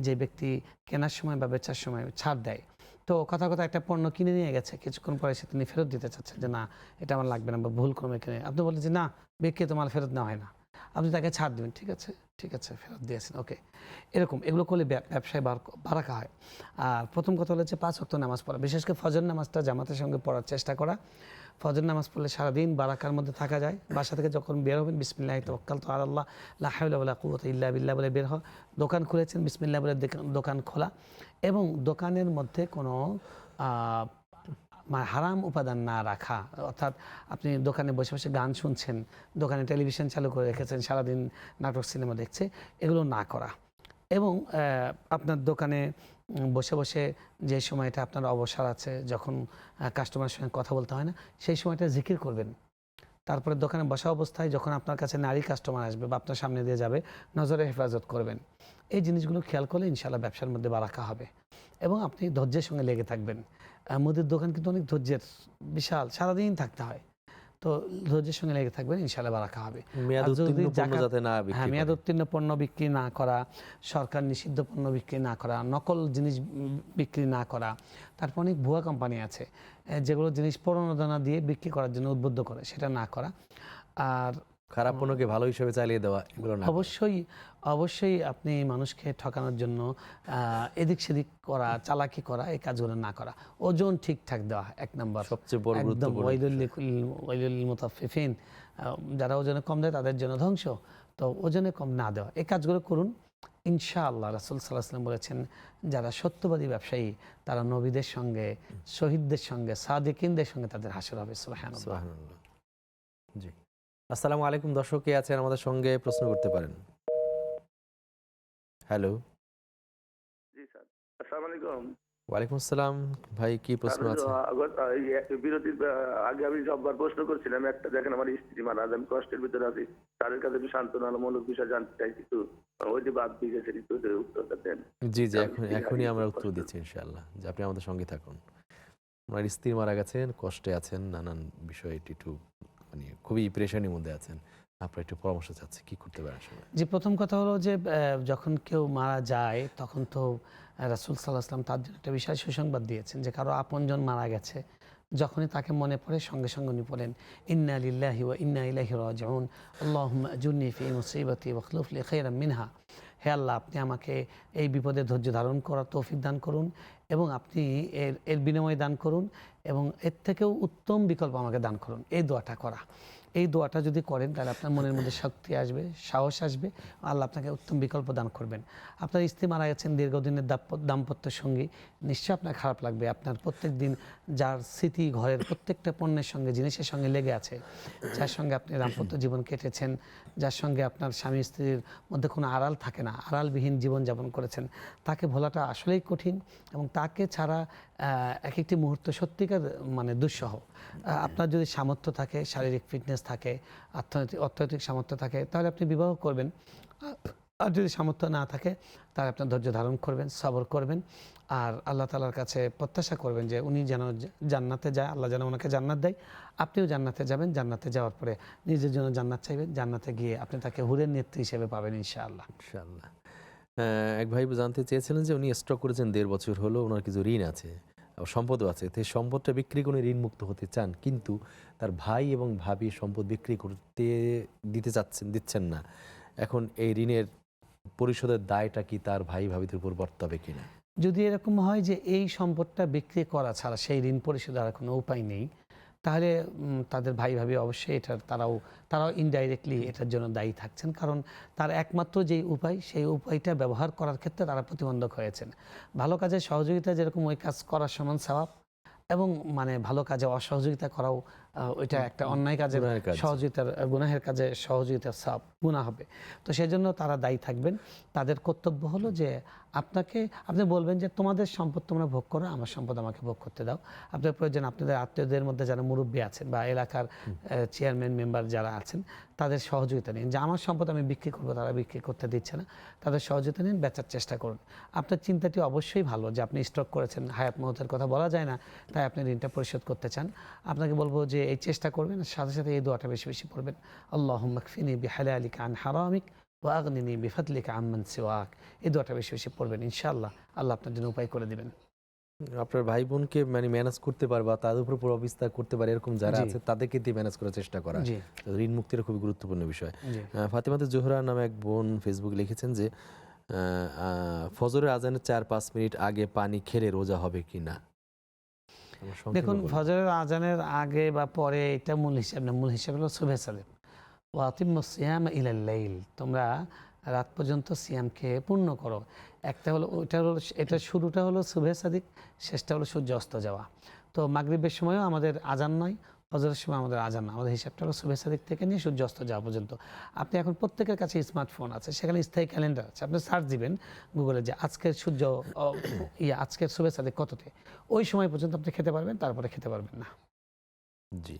যে ব্যক্তি কেনার সময় বা বেচার সময় ছাড় দেয়। তো কথা কথা একটা পণ্য কিনে নিয়ে গেছে, কিছুক্ষণ পরে সে তিনি ফেরত দিতে চাচ্ছেন যে না এটা আমার লাগবে না বা ভুল ক্রমে কিনে, আপনি বলেন যে না বিক্রি তোমার ফেরত নেওয়া হয় না, আপনি তাকে ছাড় দেবেন, ঠিক আছে ফেরত দিয়েছেন, ওকে। এরকম এগুলো করলে ব্যবসায় বারাকা হয়। আর প্রথম কথা হচ্ছে 5 ওয়াক্ত নামাজ পড়া, বিশেষ করে ফজর নামাজটা জামাতের সঙ্গে পড়ার চেষ্টা করা। ফজর নামাজ পড়লে সারাদিন বারাকার মধ্যে থাকা যায়। বাসা থেকে যখন বের হবেন বিসমিল্লাহি তাওয়াক্কালতু আলাল্লাহ লা হাওলা ওয়ালা কুওয়াতা ইল্লা বিল্লাহ বলে বের হওয়া। দোকান খুলেছেন বিসমিল্লাহ বলে দোকান খোলা, এবং দোকানের মধ্যে কোনো হারাম উপাদান না রাখা, অর্থাৎ আপনি দোকানে বসে বসে গান শুনছেন, দোকানে টেলিভিশন চালু করে রেখেছেন, সারাদিন নাটক সিনেমা দেখছে, এগুলো না করা। এবং আপনার দোকানে বসে বসে যে সময়টা আপনার অবসর আছে, যখন কাস্টমারের সঙ্গে কথা বলতে হয় না, সেই সময়টা জিকির করবেন। তারপরে দোকানে বসা অবস্থায় যখন আপনার কাছে নারী কাস্টমার আসবে বা আপনার সামনে দিয়ে যাবে, নজরে হেফাজত করবেন। এই জিনিসগুলো খেয়াল করলে ইনশাআল্লাহ ব্যবসার মধ্যে বারাকা হবে এবং আপনি ধৈর্যের সঙ্গে লেগে থাকবেন। মুদির দোকান কিন্তু অনেক ধৈর্যের, বিশাল, সারাদিন থাকতে হয়, তো ধৈর্যের সঙ্গে লেগে থাকবেন, ইনশাআল্লাহ বারাকা হবে। মেয়াদ উত্তীর্ণ পণ্য যাতে না বিক্রি হ্যাঁ, করে। মেয়াদ উত্তীর্ণ পণ্য বিক্রি না করা, সরকার নিষিদ্ধ পণ্য বিক্রি না করা, নকল জিনিস বিক্রি না করা। তারপর অনেক ভুয়া কোম্পানি আছে যেগুলো জিনিস প্রণোদনা দিয়ে বিক্রি করার জন্য উদ্বুদ্ধ করে, সেটা না করা। আর খারাপ পণ্যকে ভালো হিসেবে চালিয়ে দেওয়া, এগুলো না। অবশ্যই আপনি মানুষকে ঠকানোর জন্য এদিক সেদিক করা, চালাকি করা, এই কাজগুলো না করা। ওজন ঠিকঠাক দেওয়া 1 নম্বর, সবচেয়ে বড় গুরুত্বপূর্ণ। ওয়াইলুল মুতাফফিফিন, যারা ওজনে কম দেয় তাদের জন্য ধ্বংস। তো ওজনে কম না দেওয়া, এই কাজগুলো করুন ইনশাআল্লাহ। রাসূল সাল্লাল্লাহু আলাইহি ওয়াসাল্লাম বলেছেন যারা সত্যবাদী ব্যবসায়ী তারা নবীদের সঙ্গে, শহীদদের সঙ্গে, সাদিকিনদের সঙ্গে তাদের হাসর হবে। সুবহানাল্লাহ। সুবহানাল্লাহ। জি, আসসালামু আলাইকুম। দর্শক কে আছেন আমাদের সঙ্গে, প্রশ্ন করতে পারেন। হ্যালো। জি স্যার, আসসালামু আলাইকুম। ওয়ালাইকুম আসসালাম ভাই, কি প্রশ্ন আছে? বিরতির আগে আমি সববার প্রশ্ন করছিলাম একটা, দেখেন আমার স্ত্রী মারা, আমি কষ্টের ভিতরে আছি, তাদের কাছে একটু সান্ত্বনামূলক বিষয় জানতে চাই, কিন্তু ওই যে বাদ দিয়ে গেছে, উত্তরটা দেন। জি, এখনই আমরা উত্তর দিচ্ছি ইনশাআল্লাহ, যে আপনি আমাদের সঙ্গে থাকুন। আমার স্ত্রী মারা গেছেন, কষ্টে আছেন, নানান বিষয়ে একটু মানে খুবই প্রেশানির মধ্যে আছেন, আপনার একটু পরামর্শ চাচ্ছি, কি করতে পারেন আসলে? যে প্রথম কথা হলো যে যখন কেউ মারা যায় তখন তো রাসূল সাল্লাল্লাহু আলাইহি ওয়াসাল্লাম তার জন্য একটা বিশাল সুসংবাদ দিয়েছেন যে কারো আপনজন মারা গেছে, যখনই তাকে মনে পড়ে সঙ্গে সঙ্গে উনি বলেন ইন্না লিল্লাহি ওয়া ইন্না ইলাইহি রাজিউন, আল্লাহুম্মা আজুরনি ফি মুসিবাতি ওয়াখলুফ লি খায়রাম মিনহা। হে আল্লাহ, আপনি আমাকে এই বিপদে ধৈর্য ধারণ করার তৌফিক দান করুন এবং আপনি এর বিনিময় দান করুন এবং এর থেকেও উত্তম বিকল্প আমাকে দান করুন। এই দোয়াটা করা, এই দোয়াটা যদি করেন তাহলে আপনার মনের মধ্যে শক্তি আসবে, সাহস আসবে, আল্লাহ আপনাকে উত্তম বিকল্প দান করবেন। আপনার স্ত্রী মারা গেছেন, দীর্ঘদিনের দাম্পত্য সঙ্গী, নিশ্চয়ই আপনার খারাপ লাগবে। আপনার প্রত্যেক দিন যার স্মৃতি ঘরের প্রত্যেকটা পণ্যের সঙ্গে, জিনিসের সঙ্গে লেগে আছে, যার সঙ্গে আপনি দাম্পত্য জীবন কেটেছেন, যার সঙ্গে আপনার স্বামী স্ত্রীর মধ্যে কোনো আড়াল থাকে না, আড়ালবিহীন জীবনযাপন করেছেন, তাকে ভোলাটা আসলেই কঠিন এবং তাকে ছাড়া এক একটি মুহূর্ত সত্যিকার মানে দুঃসহ। আপনার যদি সামর্থ্য থাকে, শারীরিক ফিটনেস থাকে, অর্থনৈতিক সামর্থ্য থাকে, তাহলে আপনি বিবাহ করবেন। আর যদি সামর্থ্য না থাকে তাহলে আপনার ধৈর্য ধারণ করবেন, সবর করবেন, আর আল্লাহ তাআলার কাছে প্রত্যাশা করবেন যে উনি যেন জান্নাতে যায়, আল্লাহ যেন ওনাকে জান্নাত দেয়, আপনিও জান্নাতে যাবেন। জান্নাতে যাওয়ার পরে নিজের জন্য জান্নাত চাইবেন, জান্নাতে গিয়ে আপনি তাকে হুরের নেত্রী হিসেবে পাবেন ইনশাআল্লাহ। ইনশাআল্লাহ। এক ভাই জানতে চেয়েছিলেন যে উনি স্টক করেছেন 1.5 বছর হলো, ওনার কিছু ঋণ আছে, সম্পদও আছে, তো সম্পদটা বিক্রি করে ঋণ মুক্ত হতে চান, কিন্তু তার ভাই এবং ভাবি সম্পদ বিক্রি করতে দিচ্ছেন না। এখন এই ঋণের পরিশোধের দায়টা কি তার ভাই ভাবিদের উপর বর্তাবে কিনা? যদি এরকম হয় যে এই সম্পদটা বিক্রি করা ছাড়া সেই ঋণ পরিশোধের আর কোনো উপায় নেই, তাহলে তাদের ভাই ভাবি অবশ্যই তারাও ইনডাইরেক্টলি এটার জন্য দায়ী থাকছেন, কারণ তার একমাত্র যেই উপায়, সেই উপায়টা ব্যবহার করার ক্ষেত্রে তারা প্রতিবন্ধক হয়েছেন। ভালো কাজের সহযোগিতা যেরকম ওই কাজ করার সমান সওয়াব, এবং মানে ভালো কাজে অসহযোগিতা করাও ওইটা একটা অন্যায় কাজে গুনাহের কাজ। সহযোগিতার গুনাহের কাজে সহযোগিতার সব গুনাহ হবে। তো সেজন্য তারা দায়ী থাকবেন। তাদের কর্তব্য হলো যে আপনি বলবেন যে তোমাদের সম্পদ তোমরা ভোগ করো, আমার সম্পদ আমাকে ভোগ করতে দাও। আপনার প্রয়োজন আপনাদের আত্মীয়দের মধ্যে যারা মুরব্বী আছেন বা এলাকার চেয়ারম্যান মেম্বার যারা আছেন তাদের সহযোগিতা নিন, যে আমার সম্পদ আমি বিক্রি করবো, তারা বিক্রি করতে দিচ্ছে না, তাদের সহযোগিতা নিন, বেচার চেষ্টা করুন। আপনার চিন্তাটি অবশ্যই ভালো যে আপনি স্টক করেছেন, হায়াত মহতের কথা বলা যায় না, তাই আপনি ঋণটা পরিশোধ করতে চান। আপনাকে বলবো যে এই চেষ্টা করবেন, সাথে সাথে এই দোয়াটা বেশি বেশি পড়বেন, আল্লাহুম্মা কফিনি বিহালালিকা আন হারামিক ওয়া আগনিনি বিফাদলিকা আম্মান সিওয়াক। এই দোয়াটা বেশি বেশি পড়বেন, ইনশাআল্লাহ আল্লাহ আপনার জন্য উপায় করে দিবেন। আপনার ভাই বোনকে মানে ম্যানেজ করতে পারে বা তাদের উপর প্রভাব বিস্তার করতে পারে এরকম যারা জি। আছে তাদেরকে দিয়ে ম্যানেজ করার চেষ্টা করা, জি ঋণ মুক্তির খুবই গুরুত্বপূর্ণ বিষয়। জি। ফাতেমাতে জোহরা নামে এক বোন ফেসবুক লিখেছেন যে ফজরের আজানের 4-5 মিনিট আগে পানি খেলে রোজা হবে কি না? দেখুন, ফজরের আজানের আগে বা পরে এটা মূল হিসাব না, মূল হিসাব হলো সুবহে সালেম ওয়া আতিম্মুস সিয়াম ইলাল লাইল, তোমরা রাত পর্যন্ত সিয়ামকে পূর্ণ করো। একটা হলো এটা শুরুটা হলো সুবহে সাদিক, শেষটা হলো সূর্য অস্ত যাওয়া। তো মাগরিবের সময়ও আমাদের আজান নয়, ফজরের সময় আমাদের আজান না, আমাদের হিসাবটা হলো সুবহে সাদিক থেকে নিয়ে সূর্য অস্ত যাওয়া পর্যন্ত। আপনি এখন প্রত্যেকের কাছে স্মার্টফোন আছে, সেখানে স্থায়ী ক্যালেন্ডার আছে, আপনি সার্চ দিবেন গুগলে যে আজকের সূর্য আজকের সুবহে সাদিক কততে, ওই সময় পর্যন্ত আপনি খেতে পারবেন, তারপরে খেতে পারবেন না। জি।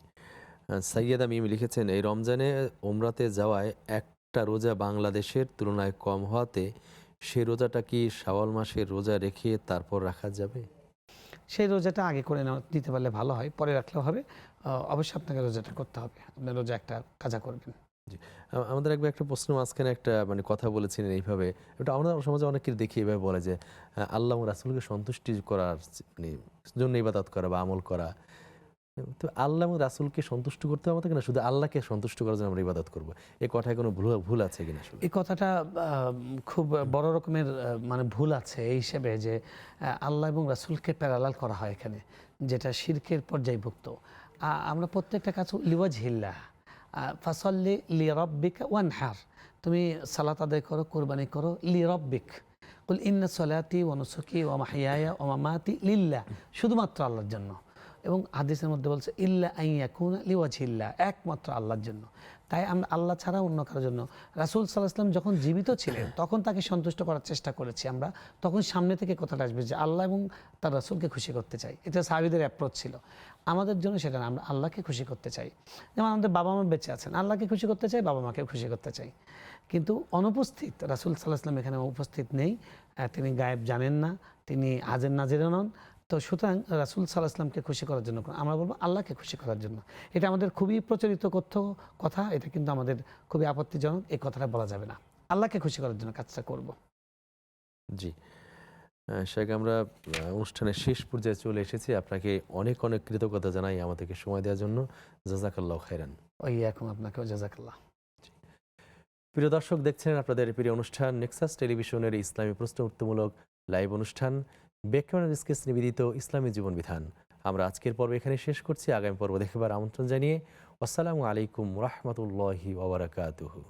সাইয়েদা মিম লিখেছেন এই রমজানে ওমরাতে যাওয়ায় একটা রোজা বাংলাদেশের তুলনায় কম হওয়াতে সেই রোজাটা কি শাওয়াল মাসের রোজা রেখে তারপর রাখা যাবে? সেই রোজাটা আগে করে নিতে পারলে ভালো হয়, পরে রাখলেও হবে। অবশ্যই আপনাকে রোজাটা করতে হবে, আপনার রোজা একটা কাজা করবেন। আমাদের একটা প্রশ্ন মাঝখানে একটা মানে কথা বলেছিলেন এইভাবে, এটা আমরা সমাজে অনেকের দেখি এভাবে বলে যে আল্লাহ এবং রাসূলকে সন্তুষ্টি করার মানে জন্য ইবাদত করা বা আমল করা। তো আল্লাহ এবং রাসূলকে সন্তুষ্ট করতে হবে কিনা, শুধু আল্লাহকে সন্তুষ্ট করার জন্য আমরা ইবাদত করবো, এই কথায় কোনো ভুল আছে কিনা? আসলে এই কথাটা খুব বড় রকমের মানে ভুল আছে এই হিসেবে যে আল্লাহ এবং রাসূলকে প্যারালাল করা হয় এখানে, যেটা শিরকের পর্যায়ভুক্ত। আমরা প্রত্যেকটা কাজ লিওয়াজহিল্লাহ, ফাসাল্লি লিরাব্বিকা ওয়ানহার, তুমি সালাত আদায় করো, কোরবানি করো, লিরাব্বিক কুল ইন্না সলাতি ওয়া নুসুকি ওয়া মাহইয়ায়া ওয়া মামাতি লিল্লাহ, শুধুমাত্র আল্লাহর জন্য। এবং হাদিসের মধ্যে বলছে ইল্লা আন ইয়াকুনা লিওয়াজহিল্লাহ, একমাত্র আল্লাহর জন্য। তাই আমরা আল্লাহ ছাড়া অন্য কারোর জন্য, রাসূল সাল্লাল্লাহু আলাইহি ওয়াসাল্লাম যখন জীবিত ছিলেন তখন তাকে সন্তুষ্ট করার চেষ্টা করেছি আমরা, তখন সামনে থেকে কথাটা আসবে যে আল্লাহ এবং তার রাসূলকে খুশি করতে চাই, এটা সাহাবীদের অ্যাপ্রোচ ছিল। আমাদের জন্য সেটা না, আমরা আল্লাহকে খুশি করতে চাই। যেমন আমাদের বাবা মা বেঁচে আছেন, আল্লাহকে খুশি করতে চাই, বাবা মাকেও খুশি করতে চাই। কিন্তু অনুপস্থিত রাসূল সাল্লাল্লাহু আলাইহি ওয়াসাল্লাম এখানে উপস্থিত নেই, তিনি গায়েব জানেন না, তিনি হাজির নাজিরও নন। তো সুতরাং রাসূল সাল্লাল্লাহু আলাইহি ওয়াসাল্লামকে খুশি করার জন্য আমরা বলবো আল্লাহকে খুশি করার জন্য। এটা আমাদের খুবই প্রচলিত কথা, এটা কিন্তু আমাদের খুবই আপত্তিজনক, এই কথাটা বলা যাবে না। আল্লাহকে খুশি করার জন্য কাজটা করব। জি শেখ, আমরা অনুষ্ঠানের শেষ পর্যায়ে চলে এসেছি। আপনাকে অনেক অনেক কৃতজ্ঞতা জানাই আমাদেরকে সময় দেওয়ার জন্য। জাযাকাল্লাহু খাইরান। ওয়াইয়াকুম, আপনাকেও জাযাকাল্লাহ। প্রিয় দর্শক, দেখছেন আপনাদের প্রিয় অনুষ্ঠান নেক্সাস টেলিভিশনের ইসলামী প্রশ্নোত্তরমূলক লাইভ অনুষ্ঠান বেকওয়ান রিস্কেস নিবেদিত ইসলামী জীবন বিধান। আমরা আজকের পর্ব এখানে শেষ করছি। আগামী পর্ব দেখবার আমন্ত্রণ জানিয়ে আসসালামু আলাইকুম রাহমাতুল্লাহি ওয়া বারাকাতুহু।